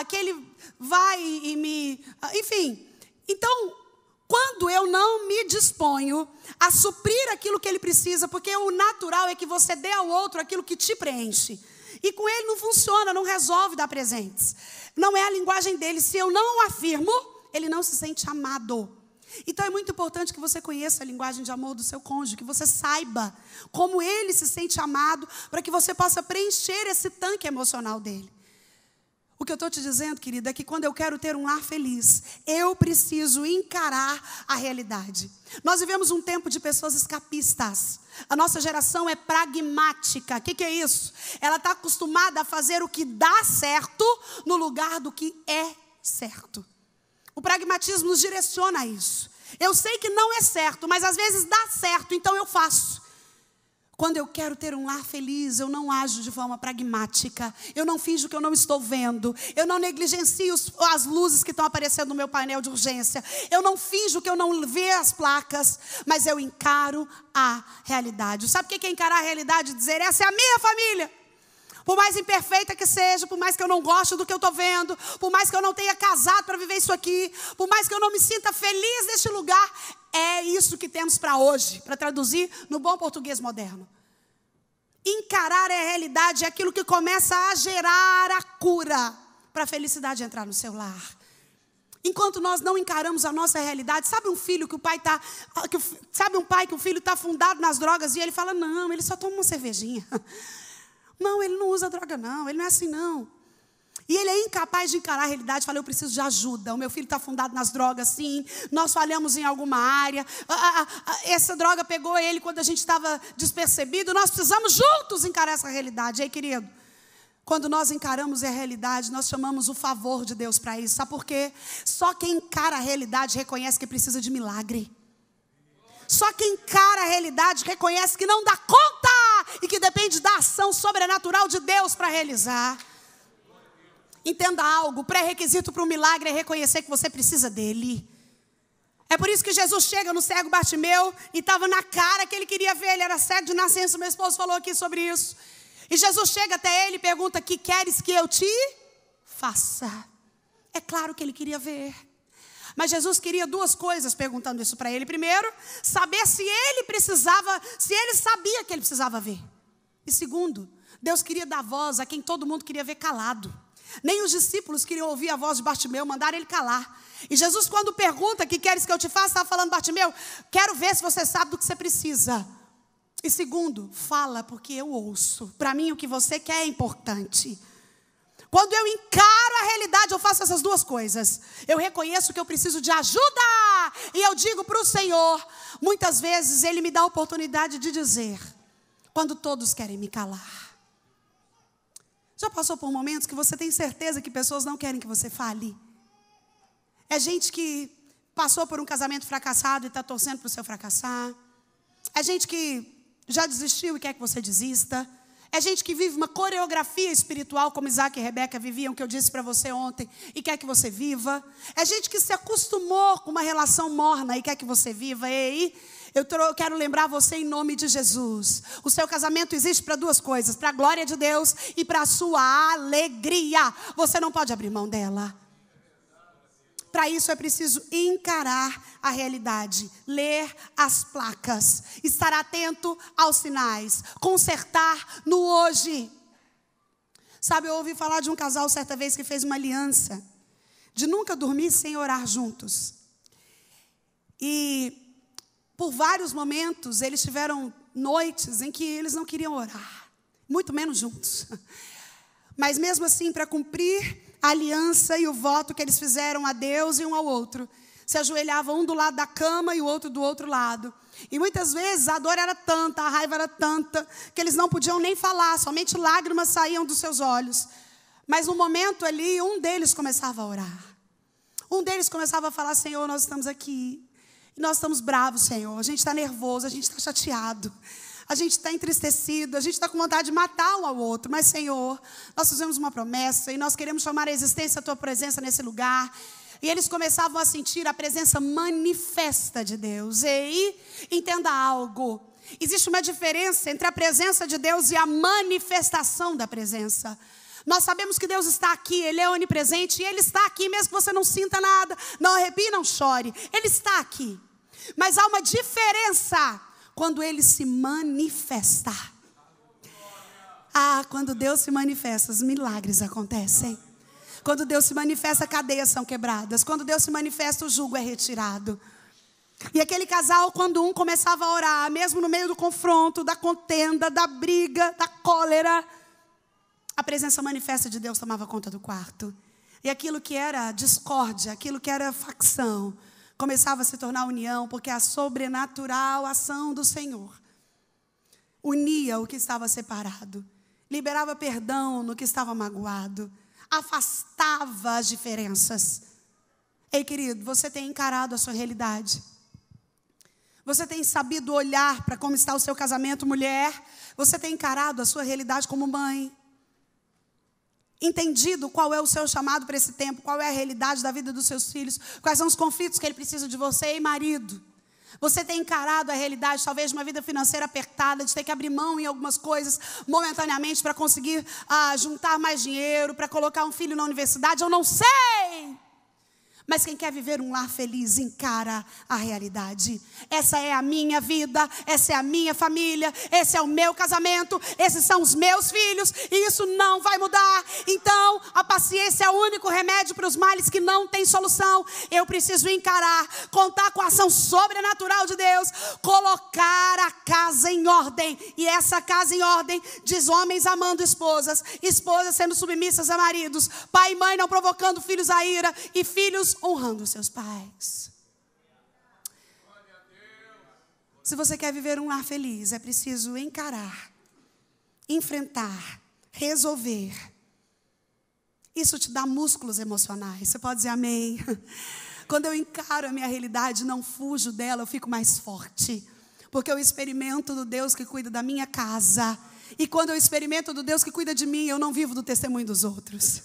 que ele vai e me... Enfim, então... Quando eu não me disponho a suprir aquilo que ele precisa, porque o natural é que você dê ao outro aquilo que te preenche. E com ele não funciona, não resolve dar presentes. Não é a linguagem dele. Se eu não o afirmo, ele não se sente amado. Então é muito importante que você conheça a linguagem de amor do seu cônjuge, que você saiba como ele se sente amado, para que você possa preencher esse tanque emocional dele. O que eu estou te dizendo, querida, é que quando eu quero ter um lar feliz, eu preciso encarar a realidade. Nós vivemos um tempo de pessoas escapistas. A nossa geração é pragmática. O que é isso? Ela está acostumada a fazer o que dá certo no lugar do que é certo. O pragmatismo nos direciona a isso. Eu sei que não é certo, mas às vezes dá certo, então eu faço. Quando eu quero ter um lar feliz, eu não ajo de forma pragmática. Eu não finjo que eu não estou vendo. Eu não negligencio as luzes que estão aparecendo no meu painel de urgência. Eu não finjo que eu não vejo as placas, mas eu encaro a realidade. Sabe o que é encarar a realidade? Dizer, essa é a minha família. Por mais imperfeita que seja, por mais que eu não goste do que eu estou vendo, por mais que eu não tenha casado para viver isso aqui, por mais que eu não me sinta feliz neste lugar, é isso que temos para hoje, para traduzir no bom português moderno. Encarar a realidade é aquilo que começa a gerar a cura para a felicidade entrar no seu lar. Enquanto nós não encaramos a nossa realidade, sabe um filho que o pai está, sabe um pai que o filho está afundado nas drogas e ele fala, não, ele só toma uma cervejinha. Não, ele não usa droga não, ele não é assim não. E ele é incapaz de encarar a realidade, fala, eu preciso de ajuda, o meu filho está afundado nas drogas, sim, nós falhamos em alguma área, essa droga pegou ele quando a gente estava despercebido, nós precisamos juntos encarar essa realidade. E aí, querido, quando nós encaramos a realidade, nós chamamos o favor de Deus para isso, sabe por quê? Só quem encara a realidade reconhece que precisa de milagre. Só quem encara a realidade reconhece que não dá conta e que depende da ação sobrenatural de Deus para realizar. Entenda algo, o pré-requisito para um milagre é reconhecer que você precisa dele. É por isso que Jesus chega no cego Bartimeu e estava na cara que ele queria ver, ele era cego de nascença, meu esposo falou aqui sobre isso. E Jesus chega até ele e pergunta, que queres que eu te faça? É claro que ele queria ver. Mas Jesus queria duas coisas perguntando isso para ele. Primeiro, saber se ele precisava, se ele sabia que ele precisava ver. E segundo, Deus queria dar voz a quem todo mundo queria ver calado. Nem os discípulos queriam ouvir a voz de Bartimeu, mandaram ele calar. E Jesus, quando pergunta, que queres que eu te faça, estava falando, Bartimeu, quero ver se você sabe do que você precisa. E segundo, fala porque eu ouço. Para mim o que você quer é importante. Quando eu encaro a realidade, eu faço essas duas coisas. Eu reconheço que eu preciso de ajuda. E eu digo para o Senhor, muitas vezes Ele me dá a oportunidade de dizer, quando todos querem me calar. Já passou por momentos que você tem certeza que pessoas não querem que você fale? É gente que passou por um casamento fracassado e está torcendo para o seu fracassar. É gente que já desistiu e quer que você desista. É gente que vive uma coreografia espiritual, como Isaac e Rebeca viviam, que eu disse para você ontem, e quer que você viva. É gente que se acostumou com uma relação morna e quer que você viva. E aí, eu quero lembrar você em nome de Jesus. O seu casamento existe para duas coisas, para a glória de Deus e para a sua alegria. Você não pode abrir mão dela. Para isso é preciso encarar a realidade, ler as placas, estar atento aos sinais, consertar no hoje. Sabe, eu ouvi falar de um casal certa vez que fez uma aliança de nunca dormir sem orar juntos. E por vários momentos eles tiveram noites em que eles não queriam orar, muito menos juntos. Mas mesmo assim, para cumprir a aliança e o voto que eles fizeram a Deus e um ao outro, se ajoelhavam um do lado da cama e o outro do outro lado. E muitas vezes a dor era tanta, a raiva era tanta, que eles não podiam nem falar, somente lágrimas saíam dos seus olhos. Mas no momento ali, um deles começava a orar. Um deles começava a falar, Senhor, nós estamos aqui, e nós estamos bravos, Senhor, a gente está nervoso, a gente está chateado. A gente está entristecido, a gente está com vontade de matar um ao outro. Mas, Senhor, nós fizemos uma promessa e nós queremos chamar a existência a Tua presença nesse lugar. E eles começavam a sentir a presença manifesta de Deus. E aí, entenda algo. Existe uma diferença entre a presença de Deus e a manifestação da presença. Nós sabemos que Deus está aqui, Ele é onipresente. E Ele está aqui mesmo que você não sinta nada, não arrepie, não chore. Ele está aqui. Mas há uma diferença quando Ele se manifesta. Quando Deus se manifesta, os milagres acontecem. Quando Deus se manifesta, cadeias são quebradas. Quando Deus se manifesta, o jugo é retirado. E aquele casal, quando um começava a orar, mesmo no meio do confronto, da contenda, da briga, da cólera, a presença manifesta de Deus tomava conta do quarto. E aquilo que era discórdia, aquilo que era facção, começava a se tornar união, porque a sobrenatural ação do Senhor unia o que estava separado, liberava perdão no que estava magoado, afastava as diferenças. Ei, querido, você tem encarado a sua realidade? Você tem sabido olhar para como está o seu casamento, mulher? Você tem encarado a sua realidade como mãe? Entendido qual é o seu chamado para esse tempo? Qual é a realidade da vida dos seus filhos? Quais são os conflitos que ele precisa de você? Ei, marido, você tem encarado a realidade, talvez, de uma vida financeira apertada, de ter que abrir mão em algumas coisas momentaneamente para conseguir juntar mais dinheiro, para colocar um filho na universidade? Eu não sei! Mas quem quer viver um lar feliz, encara a realidade. Essa é a minha vida, essa é a minha família, esse é o meu casamento, esses são os meus filhos, e isso não vai mudar. Então, a paciência é o único remédio para os males que não tem solução. Eu preciso encarar, contar com a ação sobrenatural de Deus, colocar a casa em ordem. E essa casa em ordem diz homens amando esposas, esposas sendo submissas a maridos, pai e mãe não provocando filhos à ira, e filhos honrando os seus pais. Se você quer viver um lar feliz, é preciso encarar, enfrentar, resolver. Isso te dá músculos emocionais. Você pode dizer amém? Quando eu encaro a minha realidade, não fujo dela, eu fico mais forte. Porque eu experimento do Deus que cuida da minha casa. E quando eu experimento do Deus que cuida de mim, eu não vivo do testemunho dos outros.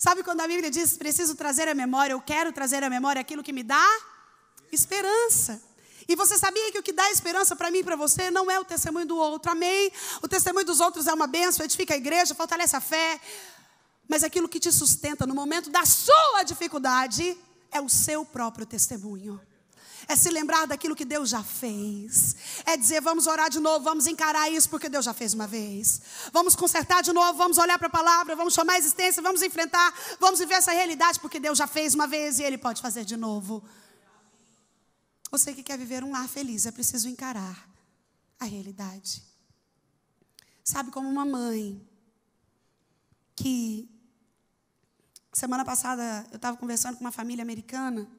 Sabe quando a Bíblia diz, preciso trazer à memória, eu quero trazer à memória aquilo que me dá esperança. E você sabia que o que dá esperança para mim e para você não é o testemunho do outro, amém? O testemunho dos outros é uma bênção, edifica a igreja, fortalece a fé. Mas aquilo que te sustenta no momento da sua dificuldade é o seu próprio testemunho. É se lembrar daquilo que Deus já fez. É dizer, vamos orar de novo, vamos encarar isso porque Deus já fez uma vez. Vamos consertar de novo, vamos olhar para a palavra, vamos chamar a existência, vamos enfrentar, vamos viver essa realidade porque Deus já fez uma vez e Ele pode fazer de novo. Você que quer viver um lar feliz, é preciso encarar a realidade. Sabe, como uma mãe que... Semana passada eu estava conversando com uma família americana.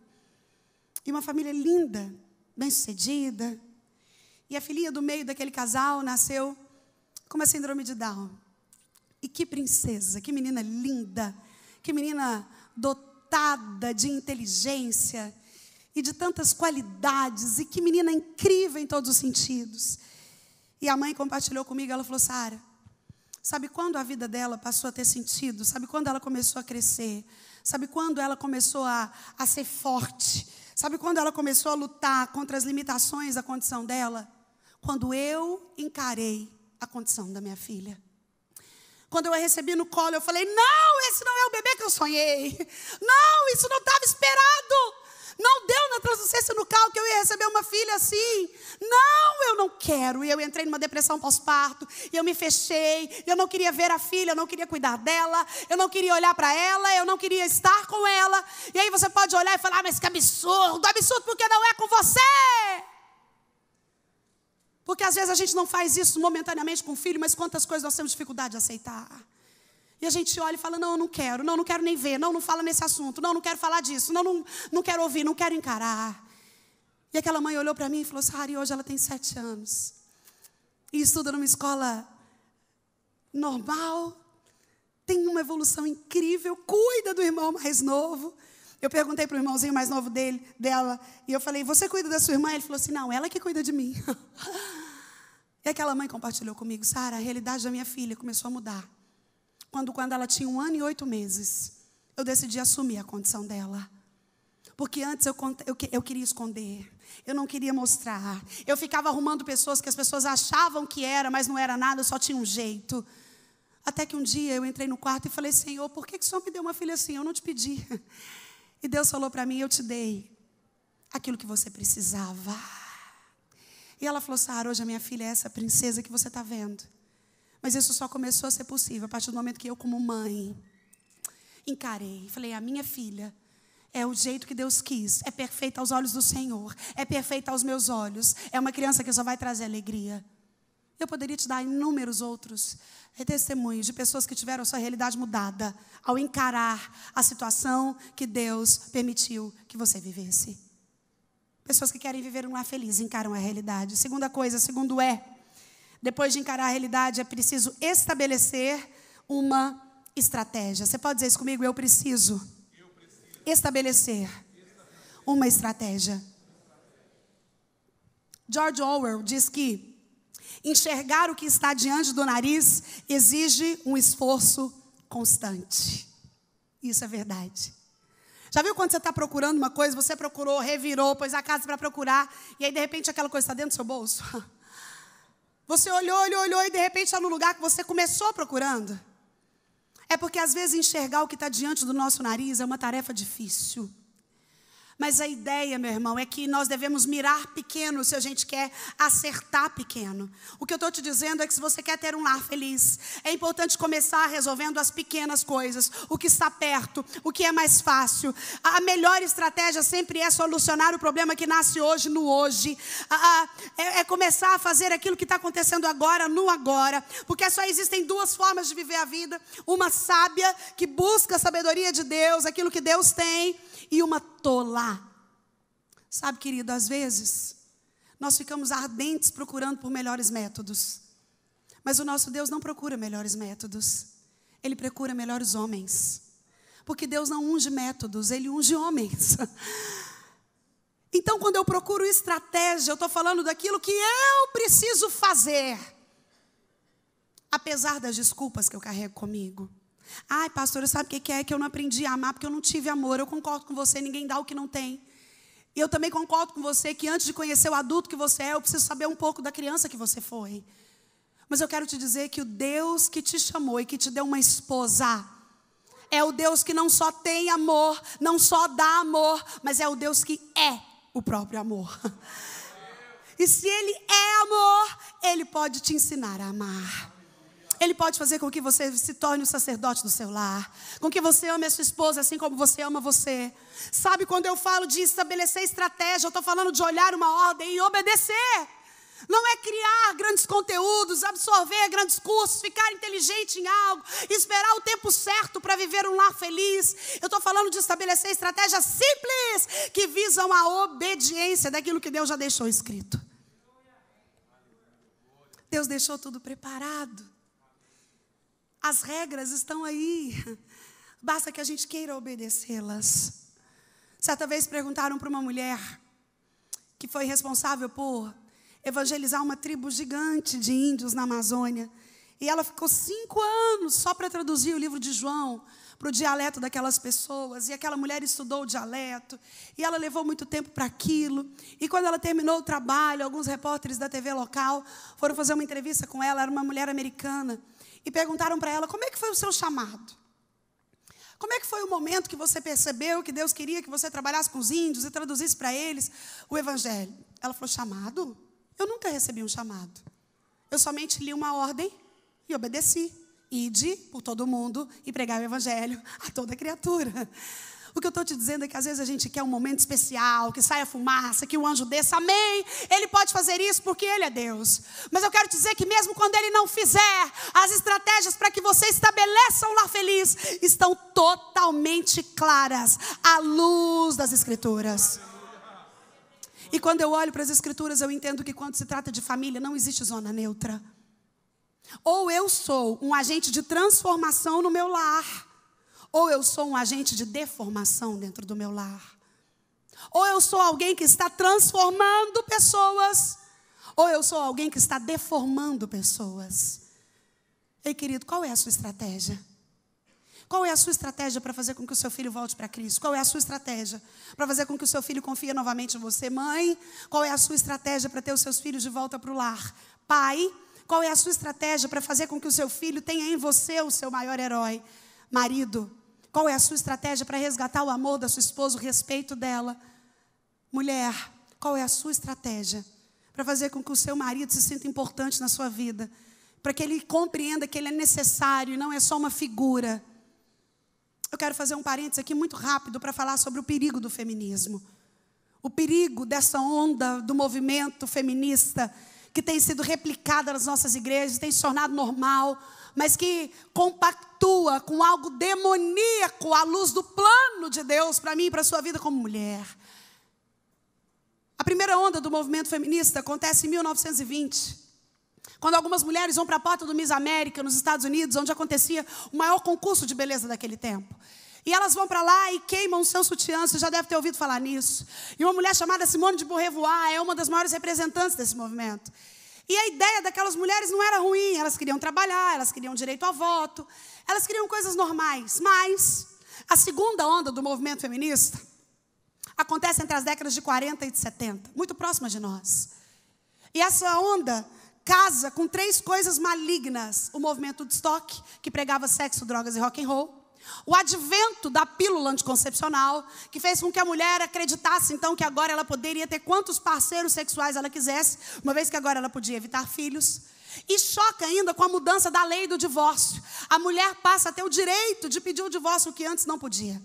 E uma família linda, bem-sucedida. E a filhinha do meio daquele casal nasceu com uma síndrome de Down. E que princesa, que menina linda, que menina dotada de inteligência e de tantas qualidades, e que menina incrível em todos os sentidos. E a mãe compartilhou comigo, ela falou, Sara, sabe quando a vida dela passou a ter sentido? Sabe quando ela começou a crescer? Sabe quando ela começou a ser forte? Sabe quando ela começou a lutar contra as limitações da condição dela? Quando eu encarei a condição da minha filha. Quando eu a recebi no colo, eu falei, não, esse não é o bebê que eu sonhei. Não, isso não estava esperado. Não deu na translucência nucal que eu ia receber uma filha assim. Não, eu não quero. E eu entrei numa depressão pós-parto. E eu me fechei. Eu não queria ver a filha, eu não queria cuidar dela. Eu não queria olhar para ela, eu não queria estar com ela. E aí você pode olhar e falar, mas que absurdo. Absurdo porque não é com você. Porque às vezes a gente não faz isso momentaneamente com o filho, mas quantas coisas nós temos dificuldade de aceitar. E a gente olha e fala, não, eu não quero nem ver, não fala nesse assunto, não quero falar disso, não quero ouvir, não quero encarar. E aquela mãe olhou para mim e falou, Sara, hoje ela tem 7 anos. E estuda numa escola normal, tem uma evolução incrível, cuida do irmão mais novo. Eu perguntei para o irmãozinho mais novo dela, e eu falei, você cuida da sua irmã? Ele falou assim, não, ela que cuida de mim. E aquela mãe compartilhou comigo, Sara, a realidade da minha filha começou a mudar. Quando ela tinha 1 ano e 8 meses, eu decidi assumir a condição dela. Porque antes eu queria esconder, eu não queria mostrar. Eu ficava arrumando pessoas que as pessoas achavam que era, mas não era nada, só tinha um jeito. Até que um dia eu entrei no quarto e falei, Senhor, por que o Senhor me deu uma filha assim? Eu não te pedi. E Deus falou para mim, eu te dei aquilo que você precisava. E ela falou, Sara, hoje a minha filha é essa princesa que você está vendo. Mas isso só começou a ser possível a partir do momento que eu, como mãe, encarei. Falei, a minha filha é o jeito que Deus quis. É perfeita aos olhos do Senhor. É perfeita aos meus olhos. É uma criança que só vai trazer alegria. Eu poderia te dar inúmeros outros testemunhos de pessoas que tiveram a sua realidade mudada ao encarar a situação que Deus permitiu que você vivesse. Pessoas que querem viver um lar feliz encaram a realidade. Segunda coisa, segundo depois de encarar a realidade, é preciso estabelecer uma estratégia. Você pode dizer isso comigo? Eu preciso estabelecer uma estratégia. George Orwell diz que enxergar o que está diante do nariz exige um esforço constante. Isso é verdade. Já viu quando você está procurando uma coisa, você procurou, revirou, pôs a casa para procurar, e aí de repente aquela coisa está dentro do seu bolso? Você olhou e de repente está no lugar que você começou procurando. É porque às vezes enxergar o que está diante do nosso nariz é uma tarefa difícil. Mas a ideia, meu irmão, é que nós devemos mirar pequeno se a gente quer acertar pequeno. O que eu estou te dizendo é que se você quer ter um lar feliz, é importante começar resolvendo as pequenas coisas, o que está perto, o que é mais fácil. A melhor estratégia sempre é solucionar o problema que nasce hoje no hoje. É começar a fazer aquilo que está acontecendo agora no agora. Porque só existem duas formas de viver a vida. Uma sábia, que busca a sabedoria de Deus, aquilo que Deus tem, e uma tola. Sabe, querido, às vezes nós ficamos ardentes procurando por melhores métodos. Mas o nosso Deus não procura melhores métodos. Ele procura melhores homens. Porque Deus não unge métodos, Ele unge homens. Então, quando eu procuro estratégia, eu estou falando daquilo que eu preciso fazer. Apesar das desculpas que eu carrego comigo. Ai, pastora, sabe o que é que eu não aprendi a amar porque eu não tive amor? Eu concordo com você, ninguém dá o que não tem. E eu também concordo com você que antes de conhecer o adulto que você é, eu preciso saber um pouco da criança que você foi. Mas eu quero te dizer que o Deus que te chamou e que te deu uma esposa é o Deus que não só tem amor, não só dá amor, mas é o Deus que é o próprio amor. E se Ele é amor, Ele pode te ensinar a amar. Ele pode fazer com que você se torne o sacerdote do seu lar. Com que você ame a sua esposa assim como você ama você. Sabe, quando eu falo de estabelecer estratégia, eu estou falando de olhar uma ordem e obedecer. Não é criar grandes conteúdos, absorver grandes cursos, ficar inteligente em algo, esperar o tempo certo para viver um lar feliz. Eu estou falando de estabelecer estratégias simples que visam a obediência daquilo que Deus já deixou escrito. Deus deixou tudo preparado. As regras estão aí, basta que a gente queira obedecê-las. Certa vez perguntaram para uma mulher que foi responsável por evangelizar uma tribo gigante de índios na Amazônia. E ela ficou 5 anos só para traduzir o livro de João para o dialeto daquelas pessoas. E aquela mulher estudou o dialeto. E ela levou muito tempo para aquilo. E quando ela terminou o trabalho, alguns repórteres da TV local foram fazer uma entrevista com ela. Era uma mulher americana. E perguntaram para ela, como é que foi o seu chamado? Como é que foi o momento que você percebeu que Deus queria que você trabalhasse com os índios e traduzisse para eles o evangelho? Ela falou, chamado? Eu nunca recebi um chamado. Eu somente li uma ordem e obedeci. Ide por todo mundo e pregar o evangelho a toda criatura. O que eu estou te dizendo é que às vezes a gente quer um momento especial, que saia fumaça, que o anjo desça, amém. Ele pode fazer isso porque Ele é Deus. Mas eu quero te dizer que mesmo quando Ele não fizer, as estratégias para que você estabeleça um lar feliz estão totalmente claras à luz das Escrituras. E quando eu olho para as Escrituras, eu entendo que quando se trata de família, não existe zona neutra. Ou eu sou um agente de transformação no meu lar, ou eu sou um agente de deformação dentro do meu lar. Ou eu sou alguém que está transformando pessoas, ou eu sou alguém que está deformando pessoas. Ei, querido, qual é a sua estratégia? Qual é a sua estratégia para fazer com que o seu filho volte para Cristo? Qual é a sua estratégia para fazer com que o seu filho confie novamente em você? Mãe, qual é a sua estratégia para ter os seus filhos de volta para o lar? Pai, qual é a sua estratégia para fazer com que o seu filho tenha em você o seu maior herói? Marido, qual é a sua estratégia para resgatar o amor da sua esposa, o respeito dela? Mulher, qual é a sua estratégia para fazer com que o seu marido se sinta importante na sua vida? Para que ele compreenda que ele é necessário e não é só uma figura. Eu quero fazer um parênteses aqui muito rápido para falar sobre o perigo do feminismo. O perigo dessa onda do movimento feminista que tem sido replicada nas nossas igrejas, tem se tornado normal, mas que compactua com algo demoníaco à luz do plano de Deus para mim e para a sua vida como mulher. A primeira onda do movimento feminista acontece em 1920, quando algumas mulheres vão para a porta do Miss América, nos Estados Unidos, onde acontecia o maior concurso de beleza daquele tempo. E elas vão para lá e queimam seus sutiãs. Você já deve ter ouvido falar nisso. E uma mulher chamada Simone de Beauvoir é uma das maiores representantes desse movimento. E a ideia daquelas mulheres não era ruim. Elas queriam trabalhar, elas queriam direito ao voto, elas queriam coisas normais. Mas a segunda onda do movimento feminista acontece entre as décadas de 40 e de 70, muito próxima de nós. E essa onda casa com 3 coisas malignas: o movimento de Woodstock, que pregava sexo, drogas e rock and roll; o advento da pílula anticoncepcional, que fez com que a mulher acreditasse então que agora ela poderia ter quantos parceiros sexuais ela quisesse, uma vez que agora ela podia evitar filhos. E choca ainda com a mudança da lei do divórcio. A mulher passa a ter o direito de pedir o divórcio, o que antes não podia.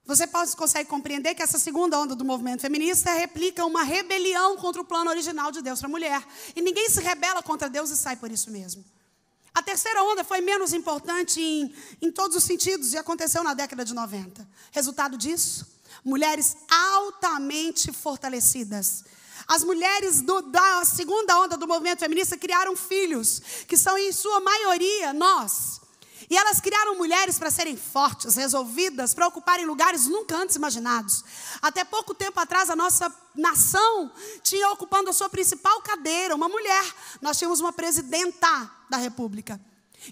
Você consegue compreender que essa segunda onda do movimento feminista replica uma rebelião contra o plano original de Deus para a mulher. E ninguém se rebela contra Deus e sai por isso mesmo. A terceira onda foi menos importante em todos os sentidos e aconteceu na década de 90. Resultado disso, mulheres altamente fortalecidas. As mulheres da segunda onda do movimento feminista criaram filhos, que são em sua maioria nós. E elas criaram mulheres para serem fortes, resolvidas, para ocuparem lugares nunca antes imaginados. Até pouco tempo atrás, a nossa nação tinha ocupando a sua principal cadeira uma mulher. Nós tínhamos uma presidenta da República.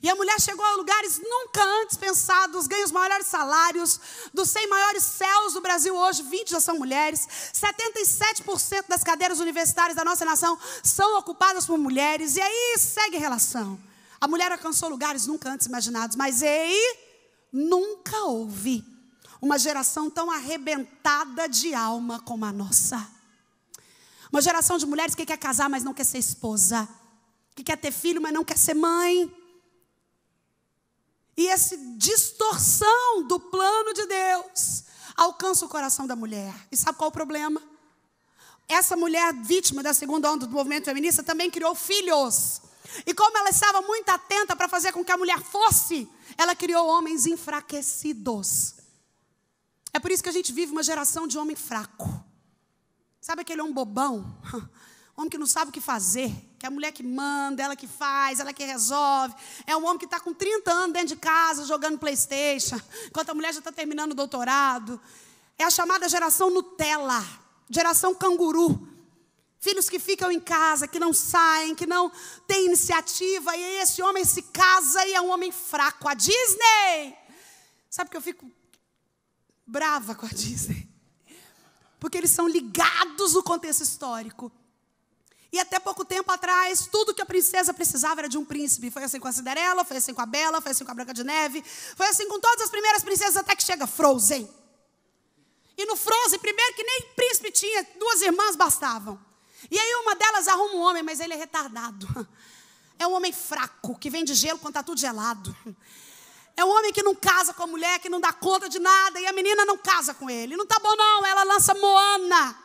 E a mulher chegou a lugares nunca antes pensados, ganha os maiores salários. Dos 100 maiores céus do Brasil hoje, 20 já são mulheres. 77% das cadeiras universitárias da nossa nação são ocupadas por mulheres. E aí segue a relação. A mulher alcançou lugares nunca antes imaginados, mas nunca houve uma geração tão arrebentada de alma como a nossa. Uma geração de mulheres que quer casar, mas não quer ser esposa. Que quer ter filho, mas não quer ser mãe. E essa distorção do plano de Deus alcança o coração da mulher. E sabe qual é o problema? Essa mulher vítima da segunda onda do movimento feminista também criou filhos. E como ela estava muito atenta para fazer com que a mulher fosse, ela criou homens enfraquecidos. É por isso que a gente vive uma geração de homem fraco. Sabe aquele homem bobão? Homem que não sabe o que fazer, que é a mulher que manda, ela que faz, ela que resolve. É um homem que está com 30 anos dentro de casa jogando PlayStation, enquanto a mulher já está terminando o doutorado. É a chamada geração Nutella, geração canguru. Filhos que ficam em casa, que não saem, que não têm iniciativa. E aí esse homem se casa e é um homem fraco. A Disney! Sabe que eu fico brava com a Disney? Porque eles são ligados no contexto histórico. E até pouco tempo atrás, tudo que a princesa precisava era de um príncipe. Foi assim com a Cinderela, foi assim com a Bela, foi assim com a Branca de Neve. Foi assim com todas as primeiras princesas, até que chega Frozen. E no Frozen, primeiro que nem príncipe tinha, 2 irmãs bastavam. E aí uma delas arruma um homem, mas ele é retardado. É um homem fraco, que vem de gelo quando está tudo gelado. É um homem que não casa com a mulher, que não dá conta de nada. E a menina não casa com ele. Não tá bom não, ela lança Moana.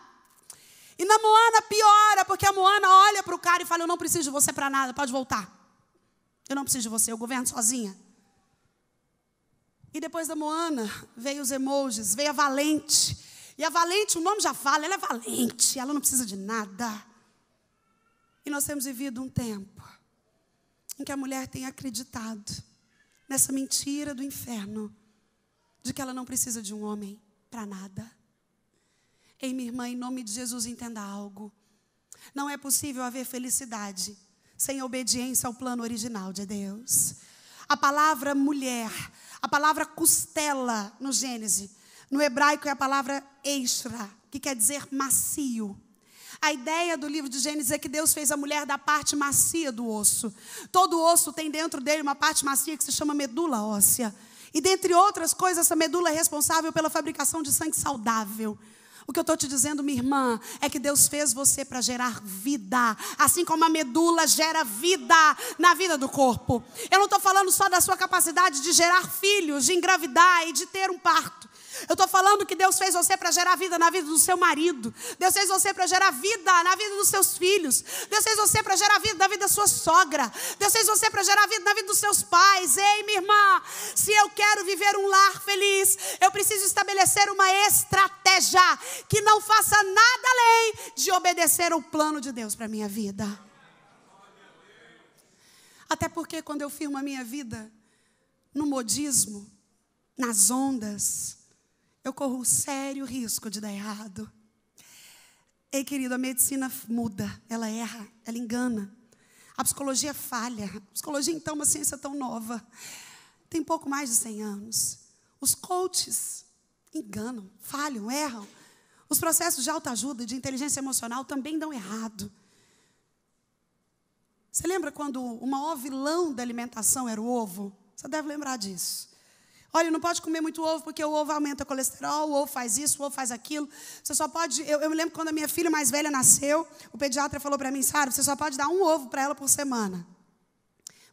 E na Moana piora, porque a Moana olha para o cara e fala: eu não preciso de você para nada, pode voltar. Eu não preciso de você, eu governo sozinha. E depois da Moana, veio os emojis, veio a Valente. E a Valente, o nome já fala, ela é valente, ela não precisa de nada. E nós temos vivido um tempo em que a mulher tem acreditado nessa mentira do inferno, de que ela não precisa de um homem para nada. Ei, minha irmã, em nome de Jesus, entenda algo. Não é possível haver felicidade sem obediência ao plano original de Deus. A palavra mulher, a palavra costela no Gênesis, no hebraico é a palavra eishra, que quer dizer macio. A ideia do livro de Gênesis é que Deus fez a mulher da parte macia do osso. Todo osso tem dentro dele uma parte macia que se chama medula óssea. E dentre outras coisas, essa medula é responsável pela fabricação de sangue saudável. O que eu estou te dizendo, minha irmã, é que Deus fez você para gerar vida. Assim como a medula gera vida na vida do corpo. Eu não estou falando só da sua capacidade de gerar filhos, de engravidar e de ter um parto. Eu estou falando que Deus fez você para gerar vida na vida do seu marido. Deus fez você para gerar vida na vida dos seus filhos. Deus fez você para gerar vida na vida da sua sogra. Deus fez você para gerar vida na vida dos seus pais. Ei, minha irmã, se eu quero viver um lar feliz, eu preciso estabelecer uma estratégia que não faça nada além de obedecer ao plano de Deus para a minha vida. Até porque quando eu firmo a minha vida no modismo, nas ondas, eu corro sério risco de dar errado. Ei, querido, a medicina muda, ela erra, ela engana. A psicologia falha. A psicologia, então, é uma ciência tão nova. Tem pouco mais de 100 anos. Os coaches enganam, falham, erram. Os processos de autoajuda, de inteligência emocional também dão errado. Você lembra quando o maior vilão da alimentação era o ovo? Você deve lembrar disso. Olha, não pode comer muito ovo porque o ovo aumenta o colesterol, o ovo faz isso, o ovo faz aquilo. Você só pode... Eu me lembro quando a minha filha mais velha nasceu, o pediatra falou para mim, Sara, você só pode dar um ovo para ela por semana.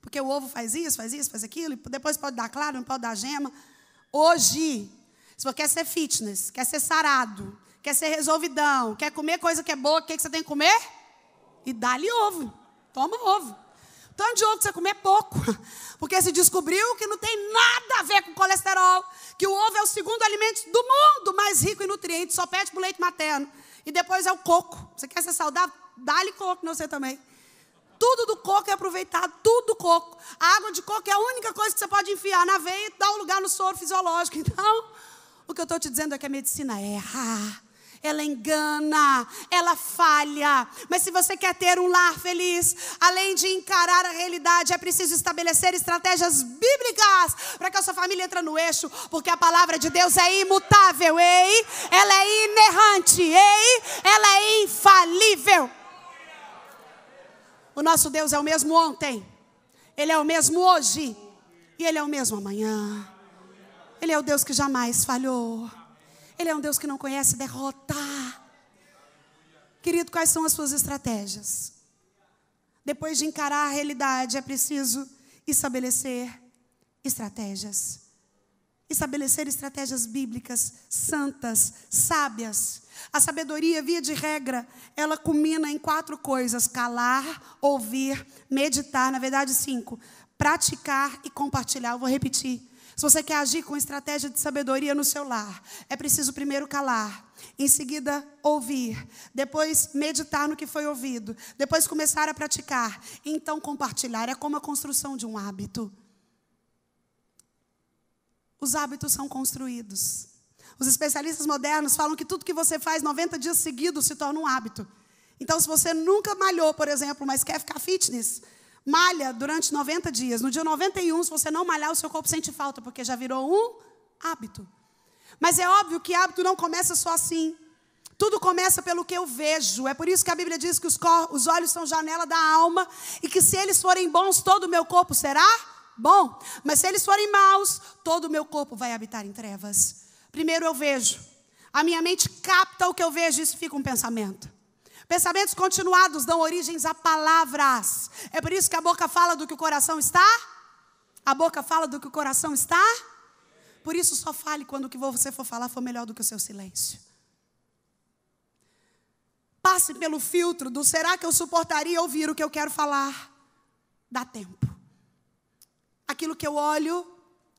Porque o ovo faz isso, faz aquilo, e depois pode dar claro, não pode dar gema. Hoje, se você quer ser fitness, quer ser sarado, quer ser resolvidão, quer comer coisa que é boa, o que você tem que comer? E dá-lhe ovo. Toma ovo. Tanto de ovo que você comer pouco. Porque se descobriu que não tem nada a ver com colesterol. Que o ovo é o segundo alimento do mundo mais rico em nutrientes. Só pede para o leite materno. E depois é o coco. Você quer ser saudável? Dá-lhe coco, não você também. Tudo do coco é aproveitado. Tudo do coco. A água de coco é a única coisa que você pode enfiar na veia e dar um lugar no soro fisiológico. Então, o que eu estou te dizendo é que a medicina erra. Ela engana, ela falha. Mas se você quer ter um lar feliz, além de encarar a realidade, é preciso estabelecer estratégias bíblicas para que a sua família entre no eixo, porque a palavra de Deus é imutável, ei? Ela é inerrante, ei? Ela é infalível. O nosso Deus é o mesmo ontem, Ele é o mesmo hoje e Ele é o mesmo amanhã. Ele é o Deus que jamais falhou. Ele é um Deus que não conhece derrota. Querido, quais são as suas estratégias? Depois de encarar a realidade, é preciso estabelecer estratégias. Estabelecer estratégias bíblicas, santas, sábias. A sabedoria, via de regra, ela culmina em 4 coisas: calar, ouvir, meditar, na verdade 5. Praticar e compartilhar. Eu vou repetir. Se você quer agir com estratégia de sabedoria no seu lar, é preciso primeiro calar, em seguida ouvir, depois meditar no que foi ouvido, depois começar a praticar, e então compartilhar. É como a construção de um hábito. Os hábitos são construídos. Os especialistas modernos falam que tudo que você faz 90 dias seguidos se torna um hábito. Então, se você nunca malhou, por exemplo, mas quer ficar fitness, malha durante 90 dias. No dia 91, se você não malhar, o seu corpo sente falta, porque já virou um hábito. Mas é óbvio que hábito não começa só assim. Tudo começa pelo que eu vejo. É por isso que a Bíblia diz que os olhos são janela da alma, e que se eles forem bons, todo o meu corpo será bom. Mas se eles forem maus, todo o meu corpo vai habitar em trevas. Primeiro eu vejo. A minha mente capta o que eu vejo, e isso fica um pensamento. Pensamentos continuados dão origens a palavras. É por isso que a boca fala do que o coração está. A boca fala do que o coração está. Por isso, só fale quando o que você for falar for melhor do que o seu silêncio. Passe pelo filtro do será que eu suportaria ouvir o que eu quero falar? Dá tempo. Aquilo que eu olho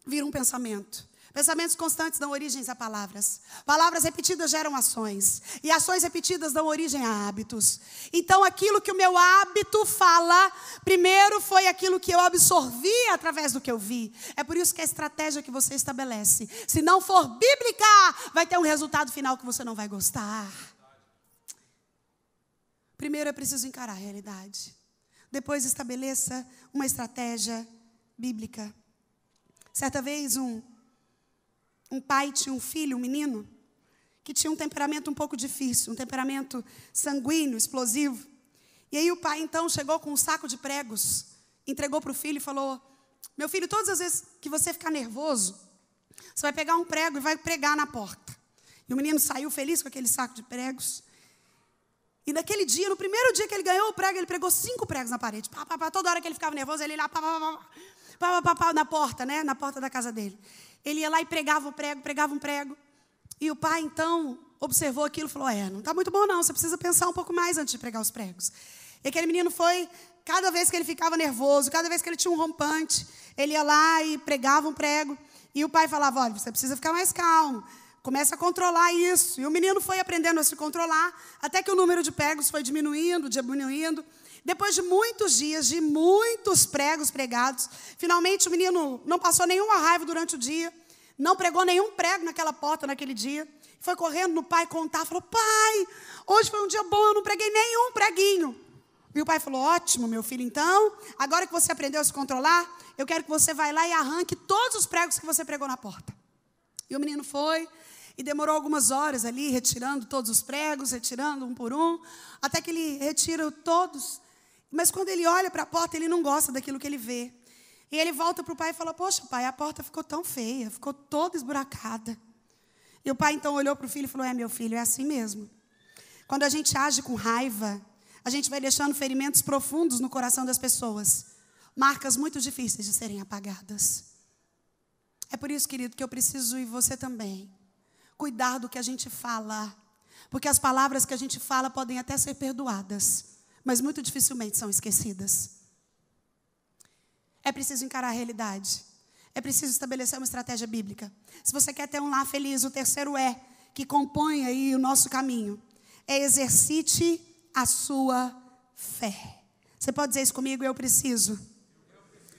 vira um pensamento. Pensamentos constantes dão origens a palavras. Palavras repetidas geram ações. E ações repetidas dão origem a hábitos. Então, aquilo que o meu hábito fala, primeiro foi aquilo que eu absorvi através do que eu vi. É por isso que a estratégia que você estabelece, se não for bíblica, vai ter um resultado final que você não vai gostar. Primeiro é preciso encarar a realidade. Depois estabeleça uma estratégia bíblica. Certa vez, um pai tinha um filho, um menino, que tinha um temperamento um pouco difícil, um temperamento sanguíneo, explosivo. E aí o pai, então, chegou com um saco de pregos, entregou para o filho e falou: meu filho, todas as vezes que você ficar nervoso, você vai pegar um prego e vai pregar na porta. E o menino saiu feliz com aquele saco de pregos. E naquele dia, no primeiro dia que ele ganhou o prego, ele pregou 5 pregos na parede. Toda hora que ele ficava nervoso, ele ia lá, na porta, né? Na porta da casa dele. Ele ia lá e pregava um prego. E o pai, então, observou aquilo e falou: não está muito bom não, você precisa pensar um pouco mais antes de pregar os pregos. E aquele menino foi, cada vez que ele ficava nervoso, cada vez que ele tinha um rompante, ele ia lá e pregava um prego. E o pai falava: olha, você precisa ficar mais calmo, começa a controlar isso. E o menino foi aprendendo a se controlar, até que o número de pregos foi diminuindo. Depois de muitos dias, de muitos pregos pregados, finalmente o menino não passou nenhuma raiva durante o dia, Não pregou nenhum prego naquela porta naquele dia. Foi correndo no pai contar, falou: pai, hoje foi um dia bom, eu não preguei nenhum preguinho. E o pai falou: ótimo, meu filho, então, agora que você aprendeu a se controlar, eu quero que você vá lá e arranque todos os pregos que você pregou na porta. E o menino foi e demorou algumas horas ali, retirando todos os pregos, retirando um por um, até que ele retira todos. Mas quando ele olha para a porta, ele não gosta daquilo que ele vê. E ele volta para o pai e fala: poxa, pai, a porta ficou tão feia, ficou toda esburacada. E o pai então olhou para o filho e falou: meu filho, é assim mesmo. Quando a gente age com raiva, a gente vai deixando ferimentos profundos no coração das pessoas. Marcas muito difíceis de serem apagadas. É por isso, querido, que eu preciso, e você também, cuidar do que a gente fala. Porque as palavras que a gente fala podem até ser perdoadas, mas muito dificilmente são esquecidas. É preciso encarar a realidade. É preciso estabelecer uma estratégia bíblica. Se você quer ter um lar feliz, o terceiro que compõe aí o nosso caminho, é exercite a sua fé. Você pode dizer isso comigo? Eu preciso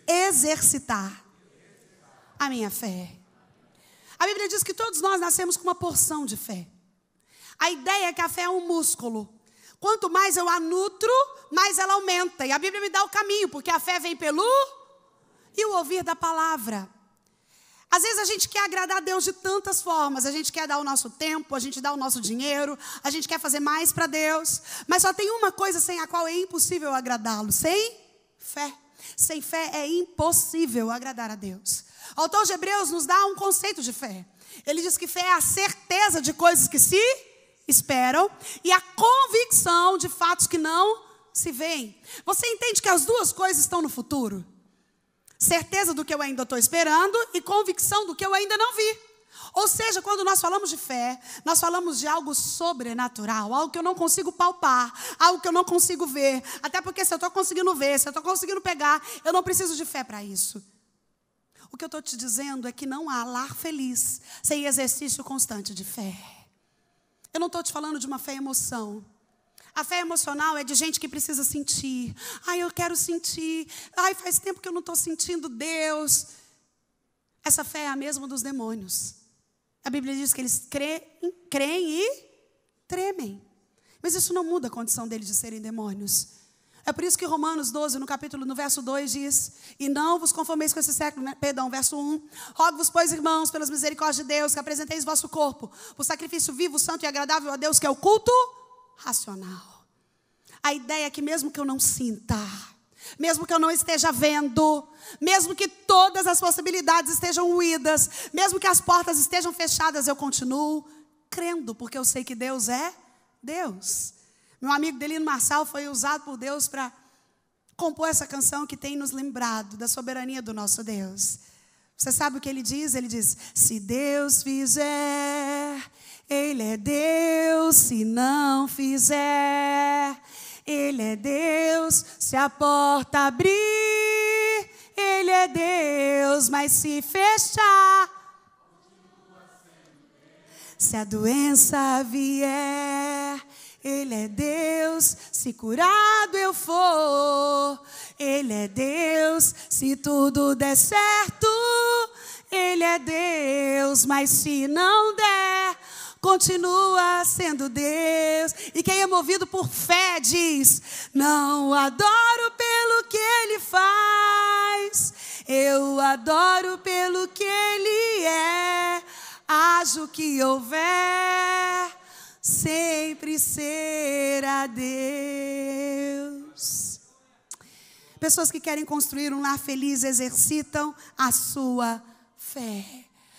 exercitar a minha fé. A Bíblia diz que todos nós nascemos com uma porção de fé. A ideia é que a fé é um músculo. Quanto mais eu a nutro, mais ela aumenta. E a Bíblia me dá o caminho, porque a fé vem pelo e o ouvir da palavra. Às vezes a gente quer agradar a Deus de tantas formas. A gente quer dar o nosso tempo, a gente dá o nosso dinheiro, a gente quer fazer mais para Deus. Mas só tem uma coisa sem a qual é impossível agradá-lo: sem fé. Sem fé é impossível agradar a Deus. O autor de Hebreus nos dá um conceito de fé. Ele diz que fé é a certeza de coisas que se esperam e a convicção de fatos que não se veem. Você entende que as duas coisas estão no futuro? Certeza do que eu ainda estou esperando e convicção do que eu ainda não vi. Ou seja, quando nós falamos de fé, nós falamos de algo sobrenatural, algo que eu não consigo palpar, algo que eu não consigo ver. Até porque se eu estou conseguindo ver, se eu estou conseguindo pegar, eu não preciso de fé para isso. O que eu estou te dizendo é que não há lar feliz sem exercício constante de fé. Eu não estou te falando de uma fé emoção. A fé emocional é de gente que precisa sentir. Ai, eu quero sentir. Ai, faz tempo que eu não estou sentindo Deus. Essa fé é a mesma dos demônios. A Bíblia diz que eles creem e tremem. Mas isso não muda a condição deles de serem demônios. É por isso que Romanos 12, no verso 2 diz: e não vos conformeis com esse século, verso 1. Rogo-vos, pois, irmãos, pelas misericórdias de Deus, que apresenteis vosso corpo por sacrifício vivo, santo e agradável a Deus, que é o culto racional. A ideia é que mesmo que eu não sinta, mesmo que eu não esteja vendo, mesmo que todas as possibilidades estejam ruídas, mesmo que as portas estejam fechadas, eu continuo crendo, porque eu sei que Deus é Deus. Meu amigo Delino Marçal foi usado por Deus para compor essa canção que tem nos lembrado da soberania do nosso Deus. Você sabe o que ele diz? Ele diz: se Deus fizer, Ele é Deus. Se não fizer, Ele é Deus. Se a porta abrir, Ele é Deus. Mas se fechar, se a doença vier, Ele é Deus. Se curado eu for, Ele é Deus. Se tudo der certo, Ele é Deus. Mas se não der, continua sendo Deus. E quem é movido por fé diz: não adoro pelo que Ele faz, eu adoro pelo que Ele é. Haja o que houver, sempre será Deus. Pessoas que querem construir um lar feliz exercitam a sua fé.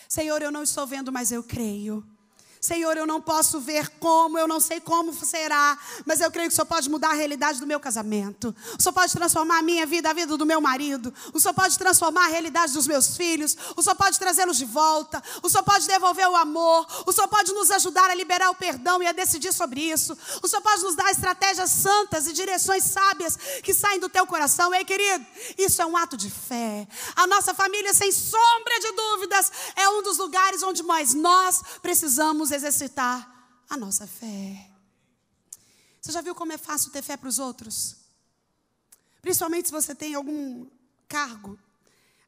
Senhor, eu não estou vendo, mas eu creio. Senhor, eu não posso ver como, eu não sei como será, mas eu creio que o Senhor pode mudar a realidade do meu casamento. O Senhor pode transformar a minha vida, a vida do meu marido. O Senhor pode transformar a realidade dos meus filhos. O Senhor pode trazê-los de volta. O Senhor pode devolver o amor. O Senhor pode nos ajudar a liberar o perdão e a decidir sobre isso. O Senhor pode nos dar estratégias santas e direções sábias que saem do teu coração. Ei, querido, isso é um ato de fé. A nossa família, sem sombra de dúvidas, é um dos lugares onde nós precisamos exercitar a nossa fé. Você já viu como é fácil ter fé para os outros? Principalmente se você tem algum cargo.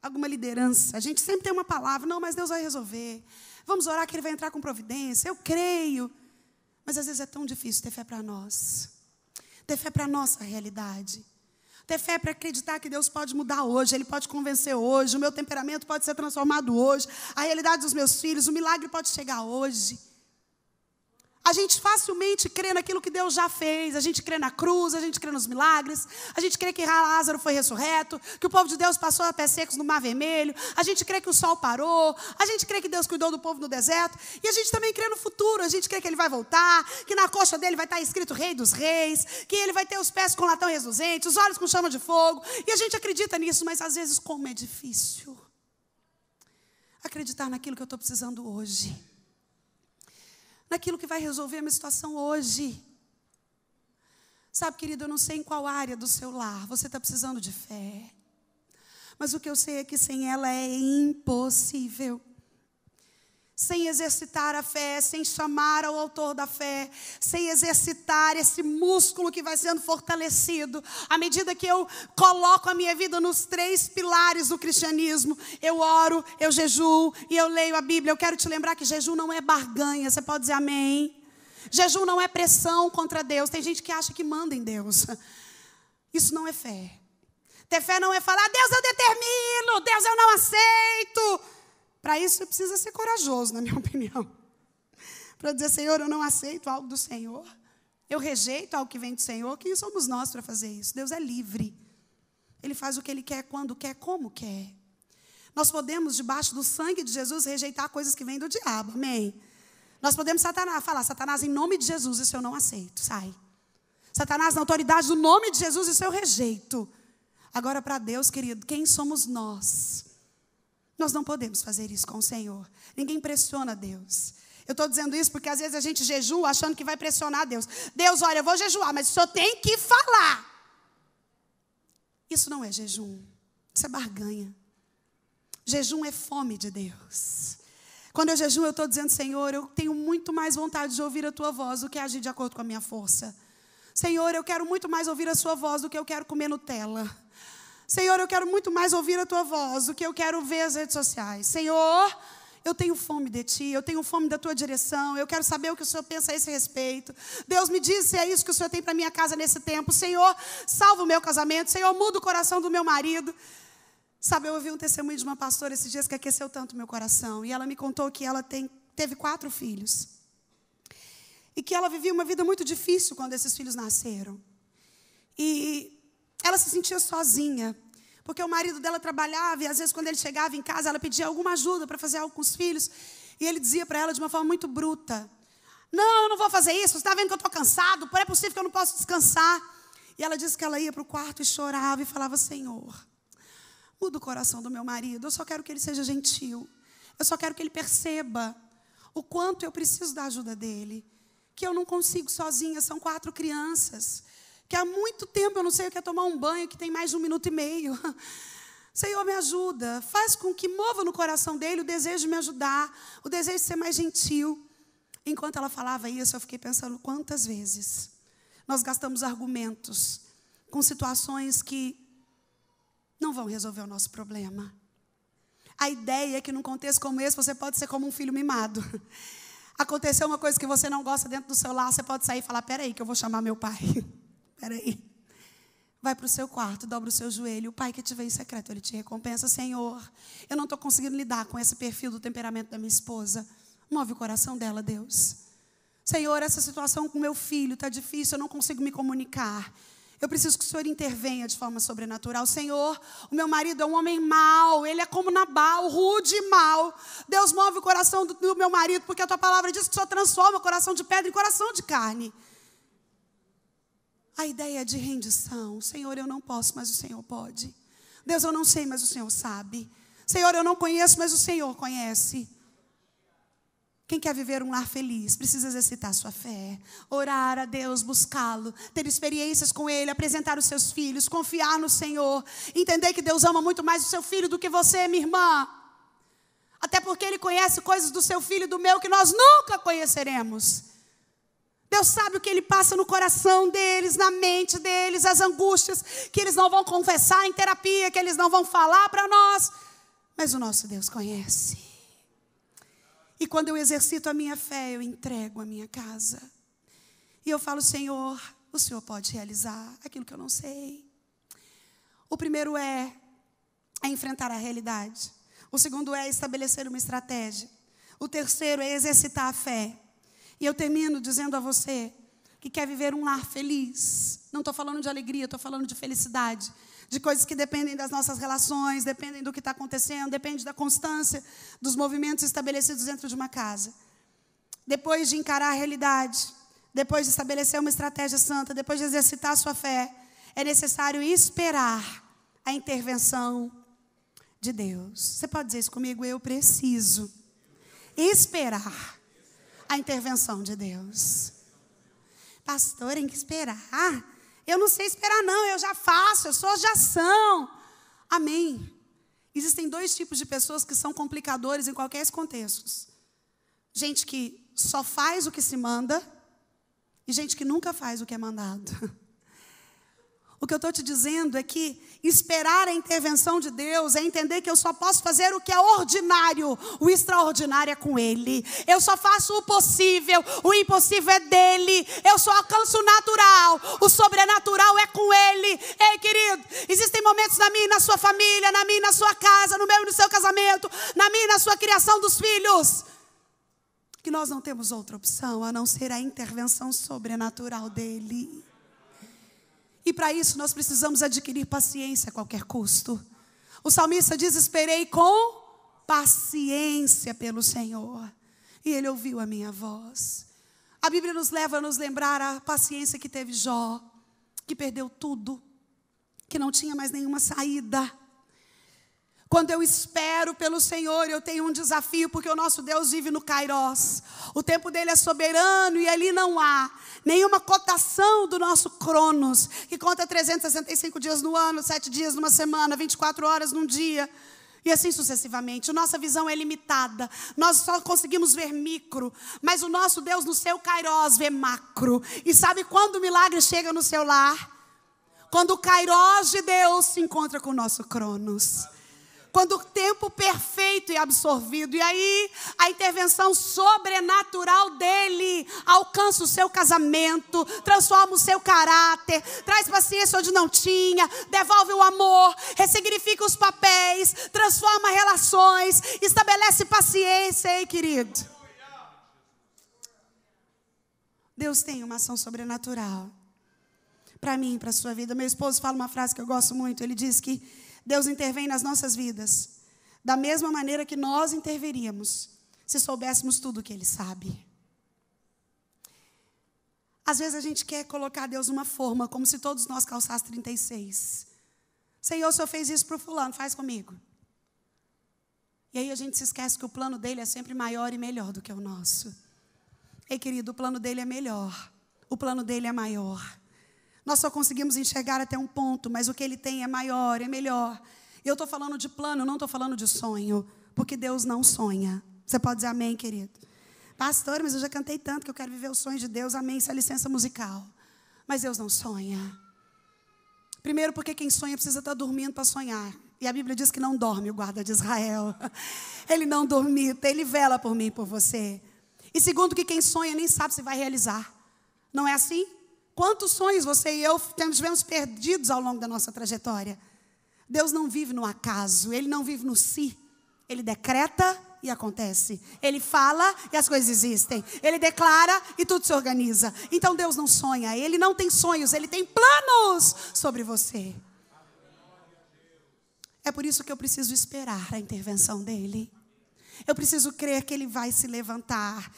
alguma liderança. A gente sempre tem uma palavra, não, mas Deus vai resolver. Vamos orar que Ele vai entrar com providência, eu creio. Mas às vezes é tão difícil ter fé para nós. Ter fé para a nossa realidade. Ter fé para acreditar que Deus pode mudar hoje, Ele pode convencer hoje, o meu temperamento pode ser transformado hoje, a realidade dos meus filhos, o milagre pode chegar hoje. A gente facilmente crê naquilo que Deus já fez, a gente crê na cruz, a gente crê nos milagres, a gente crê que Lázaro foi ressurreto, que o povo de Deus passou a pés secos no Mar Vermelho, a gente crê que o sol parou, a gente crê que Deus cuidou do povo no deserto, e a gente também crê no futuro, a gente crê que Ele vai voltar, que na coxa dele vai estar escrito Rei dos Reis, que Ele vai ter os pés com latão reluzente, os olhos com chama de fogo, e a gente acredita nisso, mas às vezes como é difícil acreditar naquilo que eu estou precisando hoje. Naquilo que vai resolver a minha situação hoje. Sabe, querido, eu não sei em qual área do seu lar você está precisando de fé. Mas o que eu sei é que sem ela é impossível. Sem exercitar a fé, sem chamar ao autor da fé, sem exercitar esse músculo que vai sendo fortalecido, à medida que eu coloco a minha vida nos 3 pilares do cristianismo, eu oro, eu jejuo e eu leio a Bíblia. Eu quero te lembrar que jejum não é barganha, você pode dizer amém? Jejum não é pressão contra Deus. Tem gente que acha que manda em Deus. Isso não é fé. Ter fé não é falar, Deus eu determino, Deus eu não aceito. Para isso você precisa ser corajoso, na minha opinião. Para dizer, Senhor, eu não aceito algo do Senhor. Eu rejeito algo que vem do Senhor. Quem somos nós para fazer isso? Deus é livre. Ele faz o que Ele quer, quando quer, como quer. Nós podemos, debaixo do sangue de Jesus, rejeitar coisas que vêm do diabo. Amém? Nós podemos falar, Satanás, em nome de Jesus, isso eu não aceito. Sai. Satanás, na autoridade do nome de Jesus, isso eu rejeito. Agora, para Deus, querido, quem somos nós? Nós não podemos fazer isso com o Senhor. Ninguém pressiona Deus. Eu estou dizendo isso porque às vezes a gente jejua achando que vai pressionar Deus. Deus, olha, eu vou jejuar, mas o Senhor tem que falar. Isso não é jejum. Isso é barganha. Jejum é fome de Deus. Quando eu jejuo, eu estou dizendo, Senhor, eu tenho muito mais vontade de ouvir a Tua voz do que agir de acordo com a minha força. Senhor, eu quero muito mais ouvir a Sua voz do que eu quero comer Nutella. Senhor, eu quero muito mais ouvir a Tua voz do que eu quero ver as redes sociais. Senhor, eu tenho fome de Ti, eu tenho fome da Tua direção, eu quero saber o que o Senhor pensa a esse respeito. Deus, me diz se é isso que o Senhor tem para minha casa nesse tempo. Senhor, salva o meu casamento. Senhor, muda o coração do meu marido. Sabe, eu ouvi um testemunho de uma pastora esses dias que aqueceu tanto o meu coração. E ela me contou que ela teve 4 filhos. E que ela vivia uma vida muito difícil quando esses filhos nasceram. E ela se sentia sozinha, porque o marido dela trabalhava e às vezes quando ele chegava em casa, ela pedia alguma ajuda para fazer algo com os filhos. E ele dizia para ela de uma forma muito bruta, não, eu não vou fazer isso, você está vendo que eu estou cansado, é possível que eu não possa descansar. E ela disse que ela ia para o quarto e chorava e falava, Senhor, muda o coração do meu marido, eu só quero que ele seja gentil. Eu só quero que ele perceba o quanto eu preciso da ajuda dele, que eu não consigo sozinha, são 4 crianças. Que há muito tempo eu não sei o que é tomar um banho, que tem mais de 1 minuto e meio. Senhor, me ajuda. Faz com que mova no coração dele o desejo de me ajudar, o desejo de ser mais gentil. Enquanto ela falava isso, eu fiquei pensando quantas vezes nós gastamos argumentos com situações que não vão resolver o nosso problema. A ideia é que num contexto como esse, você pode ser como um filho mimado. Aconteceu uma coisa que você não gosta dentro do seu lar, você pode sair e falar, peraí que eu vou chamar meu pai. Peraí, vai para o seu quarto, dobra o seu joelho, o pai que te vê em secreto, ele te recompensa, Senhor, eu não estou conseguindo lidar com esse perfil do temperamento da minha esposa, move o coração dela, Deus. Senhor, essa situação com meu filho está difícil, eu não consigo me comunicar, eu preciso que o Senhor intervenha de forma sobrenatural. Senhor, o meu marido é um homem mau, ele é como Nabal, rude e mau. Deus, move o coração do meu marido, porque a Tua palavra diz que o Senhor transforma o coração de pedra em coração de carne. A ideia de rendição. Senhor, eu não posso, mas o Senhor pode. Deus, eu não sei, mas o Senhor sabe. Senhor, eu não conheço, mas o Senhor conhece. Quem quer viver um lar feliz precisa exercitar sua fé, orar a Deus, buscá-lo, ter experiências com Ele, apresentar os seus filhos, confiar no Senhor, entender que Deus ama muito mais o seu filho do que você, minha irmã. Até porque Ele conhece coisas do seu filho e do meu que nós nunca conheceremos. Deus sabe o que Ele passa no coração deles, na mente deles, as angústias que eles não vão confessar em terapia, que eles não vão falar para nós. Mas o nosso Deus conhece. E quando eu exercito a minha fé, eu entrego a minha casa. E eu falo, Senhor, o Senhor pode realizar aquilo que eu não sei. O primeiro é enfrentar a realidade. O segundo é estabelecer uma estratégia. O terceiro é exercitar a fé. E eu termino dizendo a você que quer viver um lar feliz. Não estou falando de alegria, estou falando de felicidade. De coisas que dependem das nossas relações, dependem do que está acontecendo, depende da constância dos movimentos estabelecidos dentro de uma casa. Depois de encarar a realidade, depois de estabelecer uma estratégia santa, depois de exercitar a sua fé, é necessário esperar a intervenção de Deus. Você pode dizer isso comigo? Eu preciso esperar a intervenção de Deus. Pastor, tem que esperar? Eu não sei esperar não, eu já faço, eu sou de ação. Amém. Existem dois tipos de pessoas que são complicadores em qualquer contexto. Gente que só faz o que se manda e gente que nunca faz o que é mandado. O que eu estou te dizendo é que esperar a intervenção de Deus é entender que eu só posso fazer o que é ordinário. O extraordinário é com Ele. Eu só faço o possível, o impossível é dEle. Eu só alcanço o natural, o sobrenatural é com Ele. Ei, querido, existem momentos na minha e na sua família, na minha e na sua casa, no meu e no seu casamento, na minha e na sua criação dos filhos, que nós não temos outra opção a não ser a intervenção sobrenatural dEle. E para isso nós precisamos adquirir paciência a qualquer custo. O salmista diz, esperei com paciência pelo Senhor. E Ele ouviu a minha voz. A Bíblia nos leva a nos lembrar a paciência que teve Jó, que perdeu tudo, que não tinha mais nenhuma saída. Quando eu espero pelo Senhor, eu tenho um desafio, porque o nosso Deus vive no Kairos. O tempo dele é soberano e ali não há nenhuma cotação do nosso Cronos, que conta 365 dias no ano, 7 dias numa semana, 24 horas num dia, e assim sucessivamente. Nossa visão é limitada, nós só conseguimos ver micro, mas o nosso Deus no seu Kairos vê macro. E sabe quando o milagre chega no seu lar? Quando o Kairos de Deus se encontra com o nosso Cronos. Quando o tempo perfeito é absorvido. E aí a intervenção sobrenatural dele alcança o seu casamento, transforma o seu caráter, traz paciência onde não tinha, devolve o amor, ressignifica os papéis, transforma relações, estabelece paciência. Ei, querido, Deus tem uma ação sobrenatural para mim e para a sua vida. Meu esposo fala uma frase que eu gosto muito. Ele diz que Deus intervém nas nossas vidas da mesma maneira que nós interveríamos se soubéssemos tudo o que Ele sabe. Às vezes a gente quer colocar Deus numa forma, como se todos nós calçássemos 36. Senhor, o Senhor fez isso para o fulano, faz comigo. E aí a gente se esquece que o plano dele é sempre maior e melhor do que o nosso. Ei, querido, o plano dele é melhor, o plano dele é maior. Nós só conseguimos enxergar até um ponto, mas o que Ele tem é maior, é melhor. Eu estou falando de plano, não estou falando de sonho, porque Deus não sonha. Você pode dizer amém, querido? Pastor, mas eu já cantei tanto que eu quero viver os sonhos de Deus. Amém, isso é licença musical. Mas Deus não sonha. Primeiro, porque quem sonha precisa estar dormindo para sonhar. E a Bíblia diz que não dorme o guarda de Israel. Ele não dormita, Ele vela por mim e por você. E segundo, que quem sonha nem sabe se vai realizar. Não é assim? Quantos sonhos você e eu tivemos perdidos ao longo da nossa trajetória? Deus não vive no acaso, Ele não vive no si. Ele decreta e acontece. Ele fala e as coisas existem. Ele declara e tudo se organiza. Então Deus não sonha, Ele não tem sonhos, Ele tem planos sobre você. É por isso que eu preciso esperar a intervenção dEle. Eu preciso crer que Ele vai se levantar.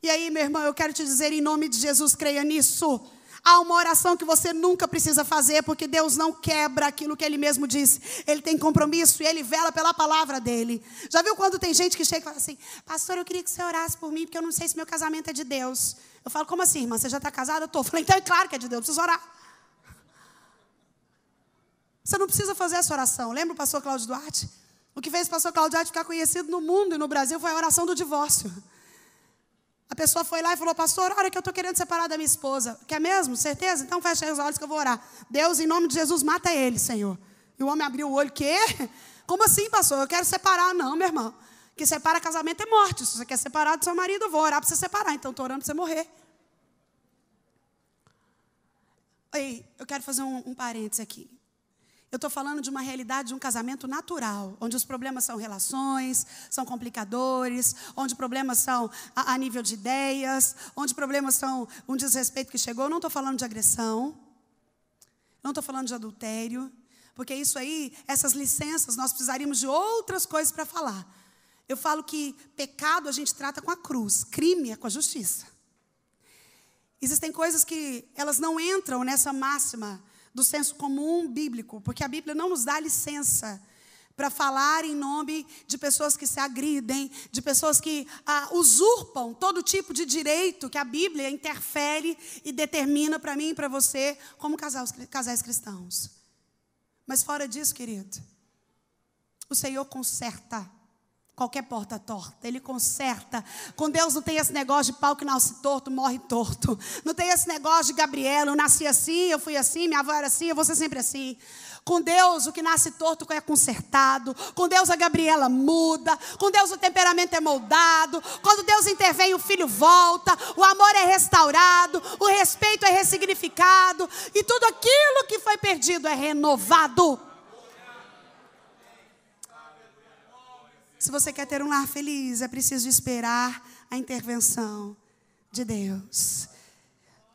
E aí, meu irmão, eu quero te dizer em nome de Jesus, creia nisso. Há uma oração que você nunca precisa fazer, porque Deus não quebra aquilo que Ele mesmo disse. Ele tem compromisso e Ele vela pela palavra dEle. Já viu quando tem gente que chega e fala assim, pastor, eu queria que você orasse por mim, porque eu não sei se meu casamento é de Deus. Eu falo, como assim, irmã? Você já está casada? Eu estou. Eu falei, então é claro que é de Deus, precisa orar. Você não precisa fazer essa oração. Lembra o pastor Cláudio Duarte? O que fez o pastor Cláudio Duarte ficar conhecido no mundo e no Brasil foi a oração do divórcio. A pessoa foi lá e falou, pastor, olha que eu estou querendo separar da minha esposa. Quer mesmo? Certeza? Então fecha os olhos que eu vou orar. Deus, em nome de Jesus, mata ele, Senhor. E o homem abriu o olho, quê? Como assim, pastor? Eu quero separar. Não, meu irmão. Que separa casamento é morte. Se você quer separar do seu marido, eu vou orar para você separar. Então, estou orando para você morrer. Ei, eu quero fazer um parênteses aqui. Eu estou falando de uma realidade de um casamento natural, onde os problemas são relações, são complicadores, onde problemas são a nível de ideias, onde problemas são um desrespeito que chegou. Eu não estou falando de agressão, não estou falando de adultério, porque isso aí, essas licenças, nós precisaríamos de outras coisas para falar. Eu falo que pecado a gente trata com a cruz, crime é com a justiça. Existem coisas que elas não entram nessa máxima do senso comum bíblico, porque a Bíblia não nos dá licença para falar em nome de pessoas que se agridem, de pessoas que usurpam todo tipo de direito que a Bíblia interfere e determina para mim e para você como casais cristãos. Mas fora disso, querido, o Senhor conserta qualquer porta torta, Ele conserta. Com Deus não tem esse negócio de pau que nasce torto, morre torto. Não tem esse negócio de Gabriela, eu nasci assim, eu fui assim, minha avó era assim, eu vou ser sempre assim. Com Deus o que nasce torto é consertado. Com Deus a Gabriela muda. Com Deus o temperamento é moldado. Quando Deus intervém o filho volta. O amor é restaurado. O respeito é ressignificado. E tudo aquilo que foi perdido é renovado. Se você quer ter um lar feliz, é preciso esperar a intervenção de Deus.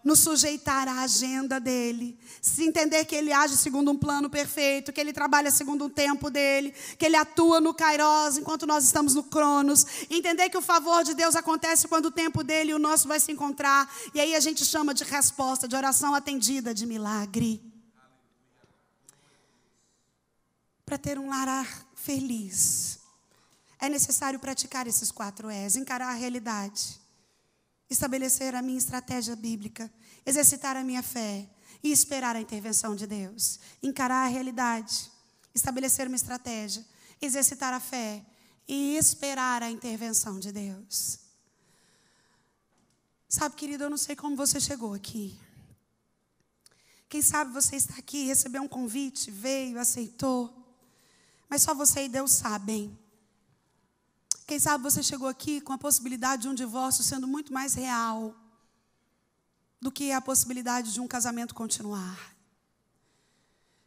Nos sujeitar à agenda dele. Se entender que ele age segundo um plano perfeito, que ele trabalha segundo o tempo dele, que ele atua no Kairos enquanto nós estamos no Cronos. Entender que o favor de Deus acontece quando o tempo dele e o nosso vai se encontrar. E aí a gente chama de resposta, de oração atendida, de milagre. Para ter um lar feliz, é necessário praticar esses 4 E's, encarar a realidade, estabelecer a minha estratégia bíblica, exercitar a minha fé e esperar a intervenção de Deus. Encarar a realidade, estabelecer uma estratégia, exercitar a fé e esperar a intervenção de Deus. Sabe, querido, eu não sei como você chegou aqui. Quem sabe você está aqui, recebeu um convite, veio, aceitou, mas só você e Deus sabem. Quem sabe você chegou aqui com a possibilidade de um divórcio sendo muito mais real do que a possibilidade de um casamento continuar.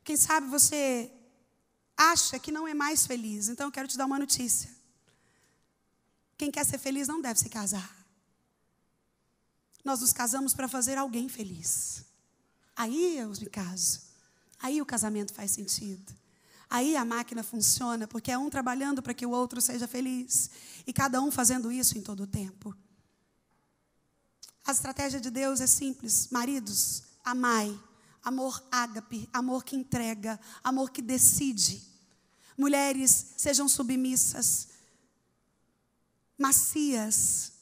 Quem sabe você acha que não é mais feliz. Então eu quero te dar uma notícia. Quem quer ser feliz não deve se casar. Nós nos casamos para fazer alguém feliz. Aí eu me caso. Aí o casamento faz sentido. Aí a máquina funciona, porque é um trabalhando para que o outro seja feliz. E cada um fazendo isso em todo o tempo. A estratégia de Deus é simples. Maridos, amai. Amor ágape, amor que entrega, amor que decide. Mulheres, sejam submissas, macias.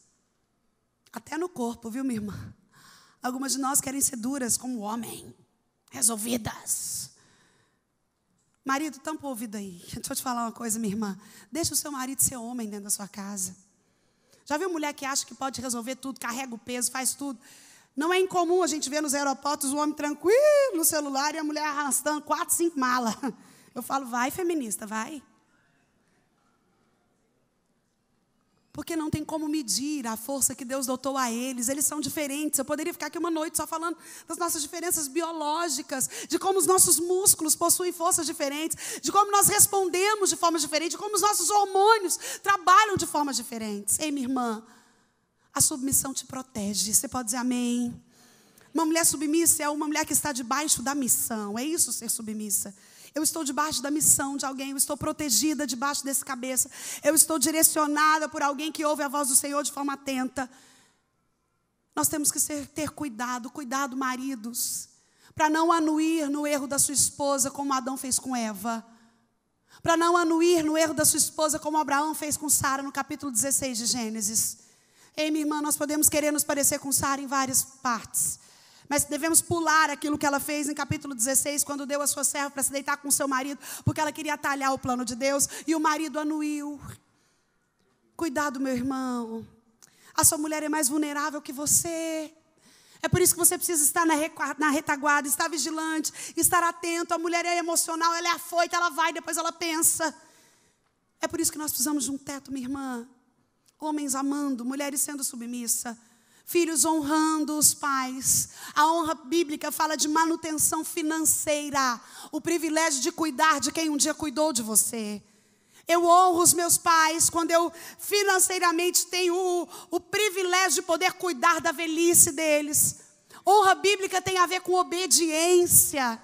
Até no corpo, viu, minha irmã? Algumas de nós querem ser duras como o homem. Resolvidas. Marido, tampa o ouvido aí. Deixa eu te falar uma coisa, minha irmã. Deixa o seu marido ser homem dentro da sua casa. Já viu mulher que acha que pode resolver tudo, carrega o peso, faz tudo? Não é incomum a gente ver nos aeroportos o homem tranquilo no celular e a mulher arrastando 4, 5 malas. Eu falo, vai feminista, vai. Porque não tem como medir a força que Deus dotou a eles. Eles são diferentes. Eu poderia ficar aqui uma noite só falando das nossas diferenças biológicas, de como os nossos músculos possuem forças diferentes, de como nós respondemos de forma diferente, de como os nossos hormônios trabalham de formas diferentes. Ei, minha irmã, a submissão te protege. Você pode dizer amém? Uma mulher submissa é uma mulher que está debaixo da missão. É isso ser submissa. Eu estou debaixo da missão de alguém, eu estou protegida debaixo desse cabeça. Eu estou direcionada por alguém que ouve a voz do Senhor de forma atenta. Nós temos que ter cuidado, maridos, para não anuir no erro da sua esposa como Adão fez com Eva. Para não anuir no erro da sua esposa como Abraão fez com Sara no capítulo 16 de Gênesis. Ei, minha irmã, nós podemos querer nos parecer com Sara em várias partes. Mas devemos pular aquilo que ela fez em capítulo 16, quando deu a sua serva para se deitar com seu marido, porque ela queria atalhar o plano de Deus, e o marido anuiu. Cuidado, meu irmão. A sua mulher é mais vulnerável que você. É por isso que você precisa estar na retaguarda, estar vigilante, estar atento. A mulher é emocional, ela é afoita, ela vai, depois ela pensa. É por isso que nós precisamos de um teto, minha irmã. Homens amando, mulheres sendo submissa, filhos honrando os pais. A honra bíblica fala de manutenção financeira, o privilégio de cuidar de quem um dia cuidou de você. Eu honro os meus pais quando eu financeiramente tenho o privilégio de poder cuidar da velhice deles. Honra bíblica tem a ver com obediência,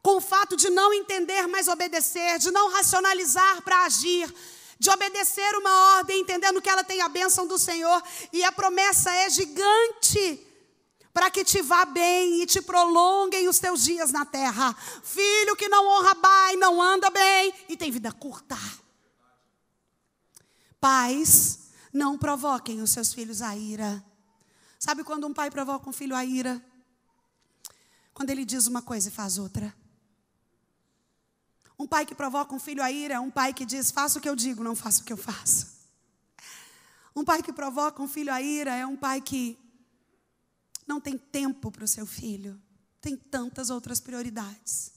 com o fato de não entender, mas obedecer, de não racionalizar para agir, de obedecer uma ordem, entendendo que ela tem a bênção do Senhor, e a promessa é gigante, para que te vá bem e te prolonguem os teus dias na terra. Filho que não honra pai, não anda bem e tem vida curta. Pais, não provoquem os seus filhos à ira. Sabe quando um pai provoca um filho à ira? Quando ele diz uma coisa e faz outra. Um pai que provoca um filho à ira é um pai que diz, faça o que eu digo, não faça o que eu faço. Um pai que provoca um filho à ira é um pai que não tem tempo para o seu filho. Tem tantas outras prioridades.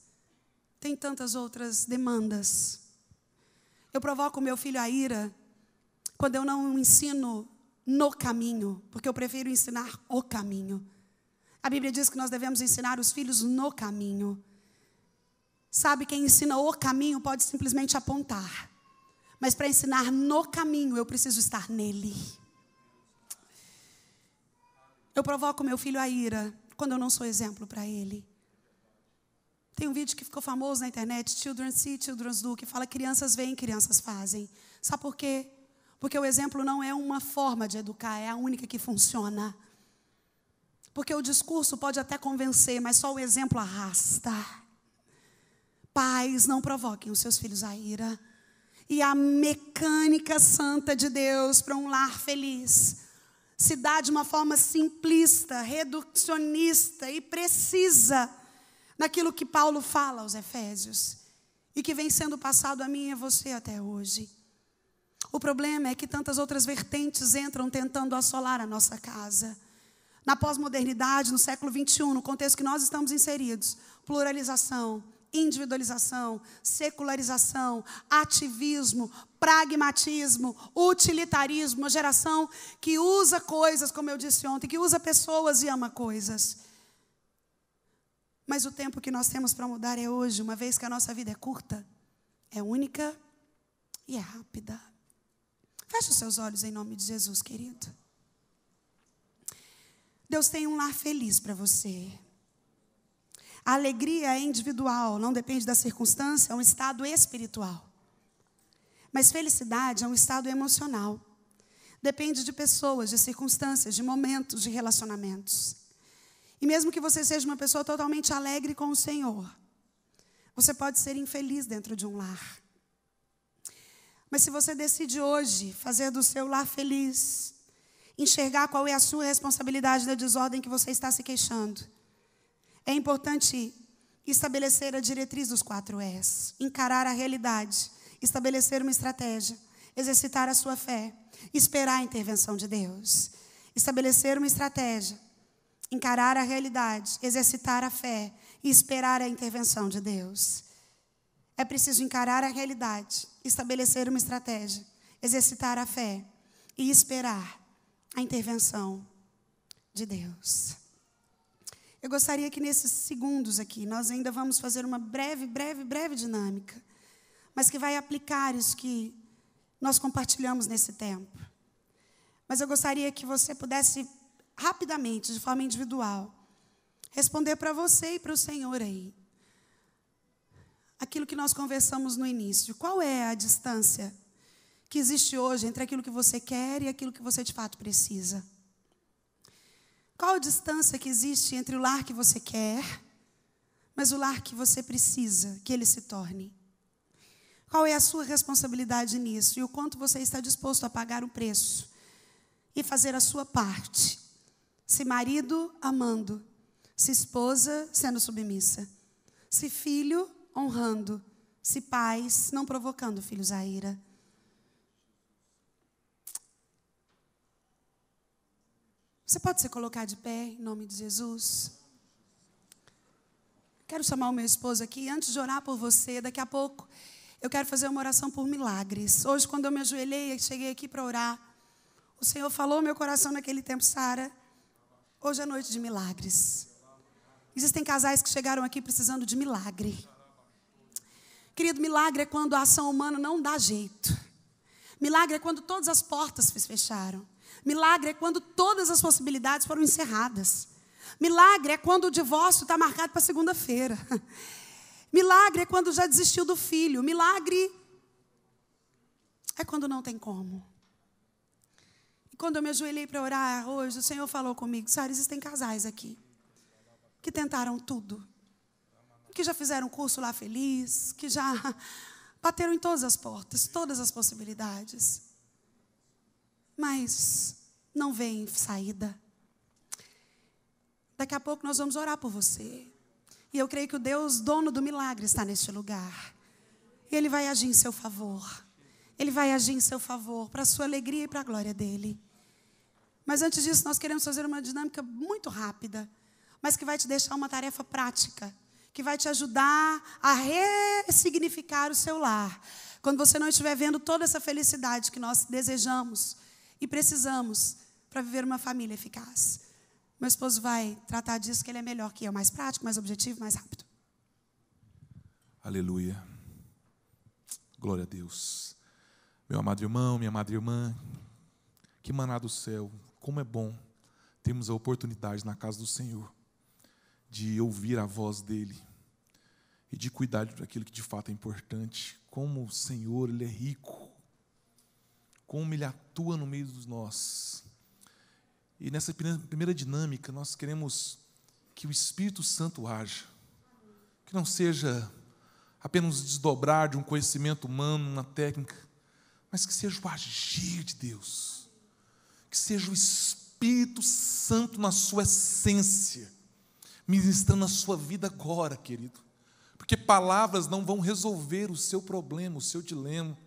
Tem tantas outras demandas. Eu provoco o meu filho à ira quando eu não ensino no caminho, porque eu prefiro ensinar o caminho. A Bíblia diz que nós devemos ensinar os filhos no caminho. Sabe, quem ensina o caminho pode simplesmente apontar. Mas para ensinar no caminho, eu preciso estar nele. Eu provoco meu filho à ira quando eu não sou exemplo para ele. Tem um vídeo que ficou famoso na internet, Children See, Children Do, que fala crianças veem, crianças fazem. Sabe por quê? Porque o exemplo não é uma forma de educar, é a única que funciona. Porque o discurso pode até convencer, mas só o exemplo arrasta. Pais, não provoquem os seus filhos à ira. E a mecânica santa de Deus para um lar feliz se dá de uma forma simplista, reducionista e precisa naquilo que Paulo fala aos Efésios e que vem sendo passado a mim e a você até hoje. O problema é que tantas outras vertentes entram tentando assolar a nossa casa. Na pós-modernidade, no século XXI, no contexto que nós estamos inseridos, pluralização, individualização, secularização, ativismo, pragmatismo, utilitarismo, uma geração que usa coisas, como eu disse ontem, que usa pessoas e ama coisas. Mas o tempo que nós temos para mudar é hoje, uma vez que a nossa vida é curta, é única e é rápida. Feche os seus olhos em nome de Jesus, querido. Deus tem um lar feliz para você. A alegria é individual, não depende da circunstância, é um estado espiritual. Mas felicidade é um estado emocional. Depende de pessoas, de circunstâncias, de momentos, de relacionamentos. E mesmo que você seja uma pessoa totalmente alegre com o Senhor, você pode ser infeliz dentro de um lar. Mas se você decide hoje fazer do seu lar feliz, enxergar qual é a sua responsabilidade da desordem que você está se queixando, é importante estabelecer a diretriz dos 4 Es, encarar a realidade, estabelecer uma estratégia, exercitar a sua fé, esperar a intervenção de Deus. Estabelecer uma estratégia, encarar a realidade, exercitar a fé e esperar a intervenção de Deus. É preciso encarar a realidade, estabelecer uma estratégia, exercitar a fé e esperar a intervenção de Deus. Eu gostaria que nesses segundos aqui, nós ainda vamos fazer uma breve dinâmica, mas que vai aplicar isso que nós compartilhamos nesse tempo. Mas eu gostaria que você pudesse rapidamente, de forma individual, responder para você e para o Senhor aí. Aquilo que nós conversamos no início. Qual é a distância que existe hoje entre aquilo que você quer e aquilo que você de fato precisa? Qual a distância que existe entre o lar que você quer, mas o lar que você precisa que ele se torne? Qual é a sua responsabilidade nisso e o quanto você está disposto a pagar o preço e fazer a sua parte? Se marido, amando. Se esposa, sendo submissa. Se filho, honrando. Se pais, não provocando filhos à ira. Você pode se colocar de pé, em nome de Jesus? Quero chamar o meu esposo aqui. Antes de orar por você, daqui a pouco, eu quero fazer uma oração por milagres. Hoje, quando eu me ajoelhei e cheguei aqui para orar, o Senhor falou ao meu coração naquele tempo, Sara, hoje é noite de milagres. Existem casais que chegaram aqui precisando de milagre. Querido, milagre é quando a ação humana não dá jeito. Milagre é quando todas as portas se fecharam. Milagre é quando todas as possibilidades foram encerradas. Milagre é quando o divórcio está marcado para segunda-feira. Milagre é quando já desistiu do filho. Milagre é quando não tem como. E quando eu me ajoelhei para orar hoje, o Senhor falou comigo, Sara, existem casais aqui que tentaram tudo. Que já fizeram curso lá feliz, que já bateram em todas as portas, todas as possibilidades. Mas não vem saída. Daqui a pouco nós vamos orar por você. E eu creio que o Deus, dono do milagre, está neste lugar. E Ele vai agir em seu favor. Ele vai agir em seu favor, para a sua alegria e para a glória dEle. Mas antes disso, nós queremos fazer uma dinâmica muito rápida, mas que vai te deixar uma tarefa prática, que vai te ajudar a ressignificar o seu lar. Quando você não estiver vendo toda essa felicidade que nós desejamos e precisamos para viver uma família eficaz. Meu esposo vai tratar disso, que ele é melhor que eu, mais prático, mais objetivo, mais rápido. Aleluia. Glória a Deus. Meu amado irmão, minha amada irmã, que maná do céu, como é bom termos a oportunidade na casa do Senhor de ouvir a voz dEle e de cuidar daquilo que de fato é importante. Como o Senhor, Ele é rico, como Ele atua no meio de nós. E nessa primeira dinâmica, nós queremos que o Espírito Santo haja, que não seja apenas desdobrar de um conhecimento humano, uma técnica, mas que seja o agir de Deus, que seja o Espírito Santo na sua essência, ministrando na sua vida agora, querido. Porque palavras não vão resolver o seu problema, o seu dilema.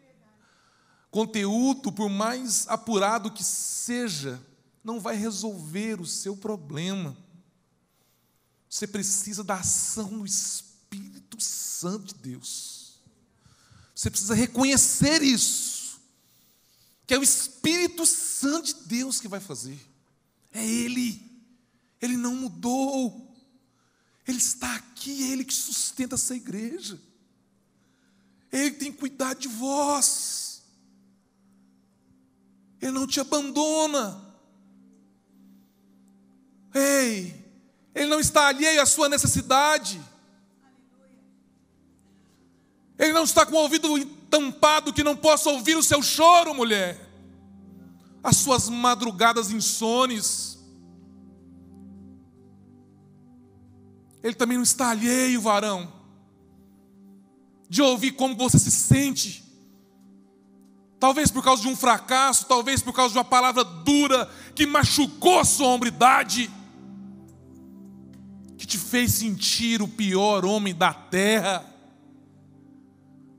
Conteúdo, por mais apurado que seja, não vai resolver o seu problema. Você precisa da ação do Espírito Santo de Deus. Você precisa reconhecer isso, que é o Espírito Santo de Deus que vai fazer. É Ele. Ele não mudou. Ele está aqui, é Ele que sustenta essa igreja. É Ele que tem cuidado de vós. Ele não te abandona. Ei, Ele não está alheio à sua necessidade. Ele não está com o ouvido tampado que não possa ouvir o seu choro, mulher. As suas madrugadas insones. Ele também não está alheio, varão, de ouvir como você se sente. Talvez por causa de um fracasso, talvez por causa de uma palavra dura que machucou a sua hombridade, que te fez sentir o pior homem da terra.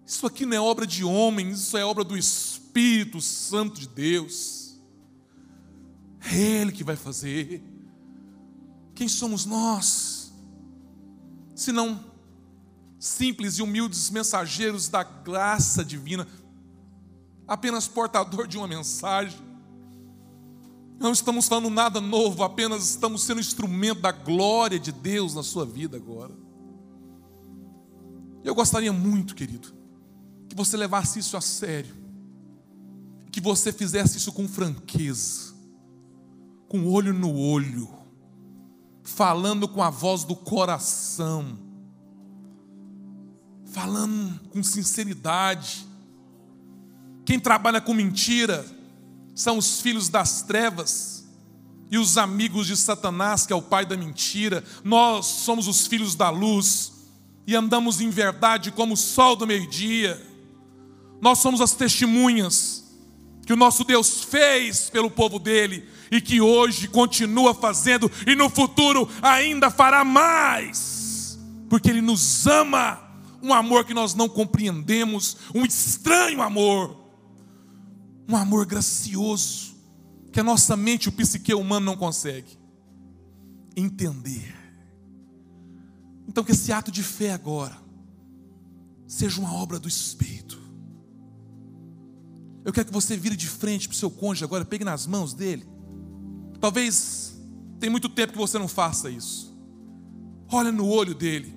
Isso aqui não é obra de homens, isso é obra do Espírito Santo de Deus. É Ele que vai fazer. Quem somos nós, senão simples e humildes mensageiros da graça divina, apenas portador de uma mensagem? Não estamos falando nada novo, apenas estamos sendo instrumento da glória de Deus na sua vida agora. Eu gostaria muito, querido, que você levasse isso a sério, que você fizesse isso com franqueza, com olho no olho, falando com a voz do coração, falando com sinceridade. Quem trabalha com mentira são os filhos das trevas e os amigos de Satanás, que é o pai da mentira. Nós somos os filhos da luz e andamos em verdade como o sol do meio-dia. Nós somos as testemunhas que o nosso Deus fez pelo povo dele e que hoje continua fazendo e no futuro ainda fará mais, porque Ele nos ama, um amor que nós não compreendemos, um estranho amor, um amor gracioso, que a nossa mente, o psique humano não consegue entender. Então que esse ato de fé agora seja uma obra do Espírito. Eu quero que você vire de frente para o seu cônjuge agora, pegue nas mãos dele. Talvez tem muito tempo que você não faça isso. Olha no olho dele,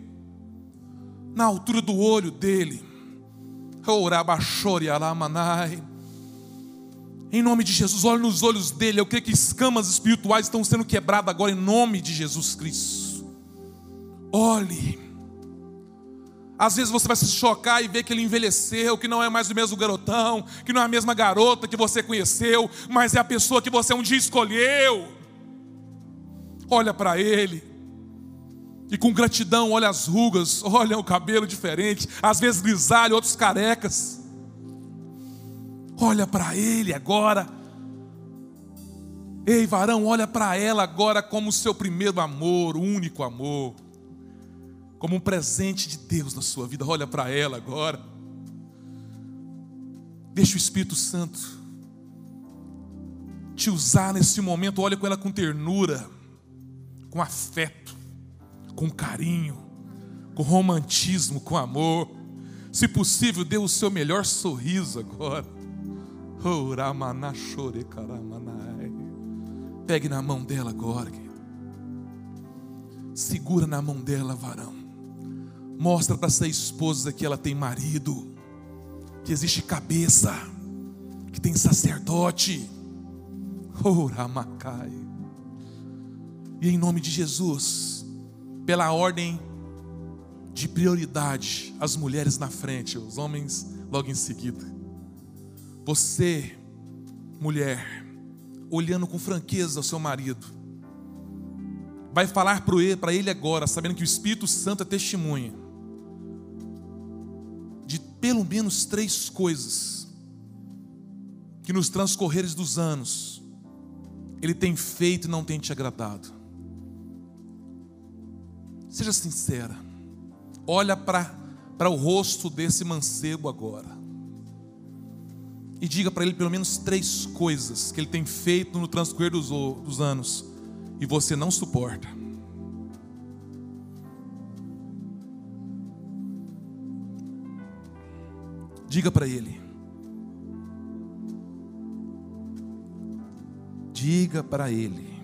na altura do olho dele. Em nome de Jesus, olhe nos olhos dele. Eu creio que escamas espirituais estão sendo quebradas agora em nome de Jesus Cristo. Olhe. Às vezes você vai se chocar e ver que ele envelheceu, que não é mais o mesmo garotão, que não é a mesma garota que você conheceu, mas é a pessoa que você um dia escolheu. Olha para ele e com gratidão olha as rugas, olha o cabelo diferente, às vezes grisalho, outros carecas. Olha para ele agora. Ei, varão, olha para ela agora como o seu primeiro amor, o único amor, como um presente de Deus na sua vida. Olha para ela agora. Deixa o Espírito Santo te usar nesse momento. Olha com ela com ternura, com afeto, com carinho, com romantismo, com amor. Se possível, dê o seu melhor sorriso agora. Pegue na mão dela agora, querido. Segura na mão dela, varão. Mostra para essa esposa que ela tem marido, que existe cabeça, que tem sacerdote. E em nome de Jesus, pela ordem de prioridade, as mulheres na frente, os homens logo em seguida. Você, mulher, olhando com franqueza ao seu marido, vai falar para ele agora, sabendo que o Espírito Santo é testemunha de pelo menos 3 coisas que nos transcorreres dos anos ele tem feito e não tem te agradado. Seja sincera. Olha para o rosto desse mancebo agora e diga para ele pelo menos 3 coisas que ele tem feito no transcorrer dos anos e você não suporta. Diga para ele. Diga para ele.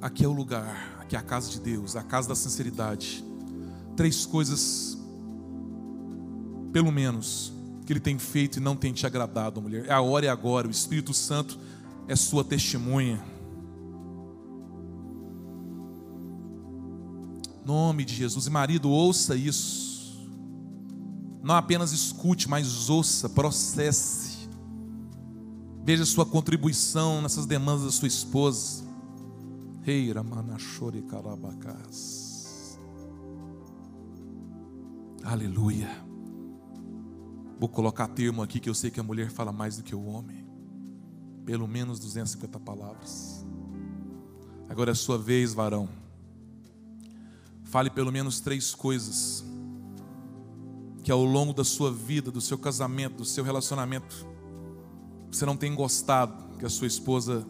Aqui é o lugar, aqui é a casa de Deus, a casa da sinceridade. 3 coisas, pelo menos, que ele tem feito e não tem te agradado, mulher. A hora é agora, o Espírito Santo é sua testemunha. Nome de Jesus. E marido, ouça isso. Não apenas escute, mas ouça, processe. Veja sua contribuição nessas demandas da sua esposa. Aleluia. Vou colocar termo aqui que eu sei que a mulher fala mais do que o homem. Pelo menos 250 palavras. Agora é a sua vez, varão. Fale pelo menos 3 coisas que ao longo da sua vida, do seu casamento, do seu relacionamento, você não tem gostado que a sua esposa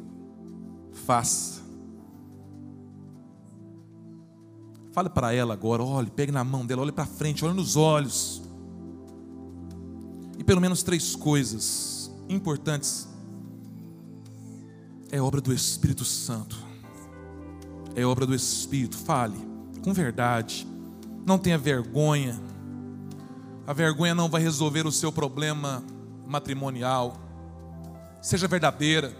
faça. Fale para ela agora, olhe, pegue na mão dela, olhe para frente, olhe nos olhos. E pelo menos 3 coisas importantes. É obra do Espírito Santo. É obra do Espírito. Fale com verdade. Não tenha vergonha. A vergonha não vai resolver o seu problema matrimonial. Seja verdadeira.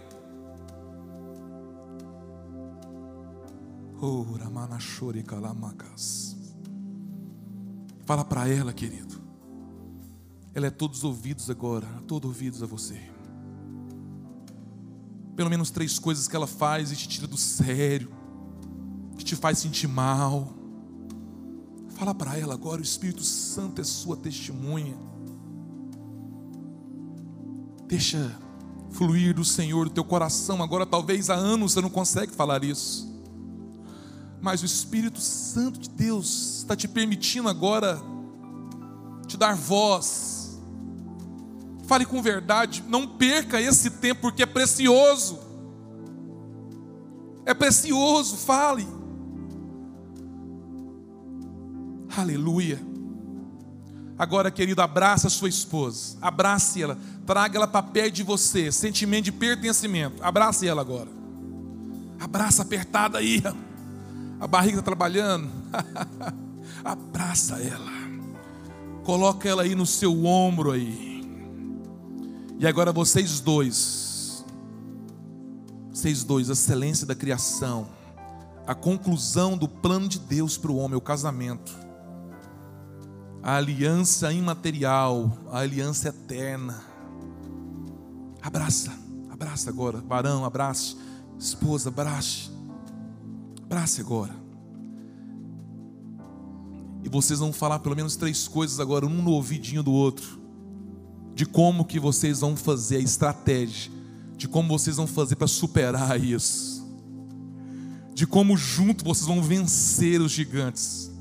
Fala para ela, querido. Ela é todos ouvidos agora, todos ouvidos a você. Pelo menos 3 coisas que ela faz e te tira do sério, que te faz sentir mal. Fala para ela agora, o Espírito Santo é sua testemunha. Deixa fluir do Senhor do teu coração. Agora talvez há anos você não consegue falar isso, mas o Espírito Santo de Deus está te permitindo agora te dar voz. Fale com verdade. Não perca esse tempo, porque é precioso. É precioso, fale. Aleluia. Agora, querido, abraça a sua esposa. Abrace ela. Traga ela para perto de você. Sentimento de pertencimento. Abrace ela agora. Abraça apertada aí. A barriga está trabalhando. Abraça ela. Coloca ela aí no seu ombro aí. E agora vocês dois, a excelência da criação, a conclusão do plano de Deus para o homem, o casamento, a aliança imaterial, a aliança eterna. Abraça agora, varão, abrace, esposa, abrace agora. E vocês vão falar pelo menos 3 coisas agora, um no ouvidinho do outro, de como que vocês vão fazer a estratégia, de como vocês vão fazer para superar isso, de como junto vocês vão vencer os gigantes,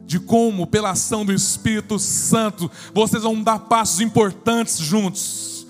de como pela ação do Espírito Santo vocês vão dar passos importantes juntos.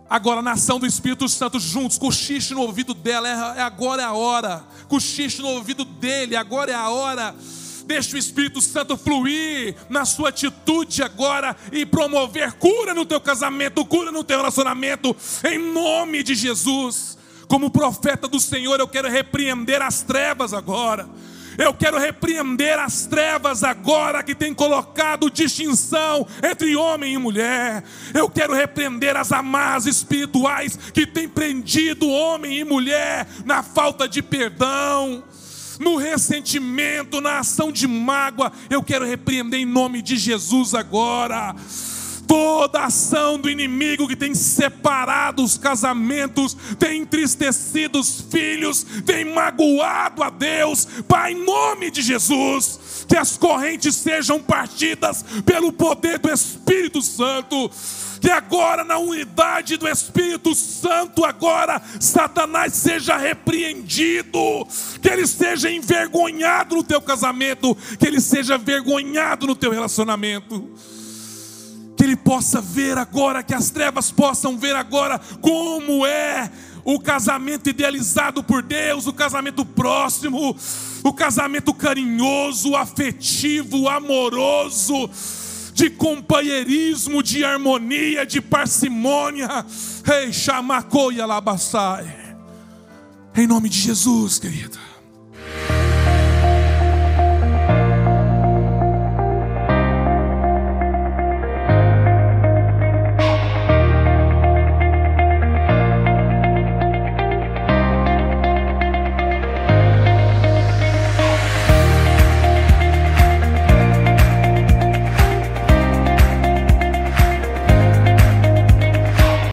Agora, na ação do Espírito Santo juntos, cochiche no ouvido dela, agora é a hora. Cochiche no ouvido dele, agora é a hora. Deixa o Espírito Santo fluir na sua atitude agora e promover cura no teu casamento, cura no teu relacionamento, em nome de Jesus. Como profeta do Senhor, eu quero repreender as trevas agora. Eu quero repreender as trevas agora que tem colocado distinção entre homem e mulher. Eu quero repreender as amarras espirituais que tem prendido homem e mulher na falta de perdão, no ressentimento, na ação de mágoa. Eu quero repreender em nome de Jesus agora toda ação do inimigo que tem separado os casamentos, tem entristecido os filhos, tem magoado a Deus. Pai, em nome de Jesus, que as correntes sejam partidas pelo poder do Espírito Santo. Que agora, na unidade do Espírito Santo, agora Satanás seja repreendido, que ele seja envergonhado no teu casamento, que ele seja envergonhado no teu relacionamento, que ele possa ver agora, que as trevas possam ver agora como é o casamento idealizado por Deus, o casamento próximo, o casamento carinhoso, afetivo, amoroso, de companheirismo, de harmonia, de parcimônia. Ei, chamacoia labassai. Em nome de Jesus, querido.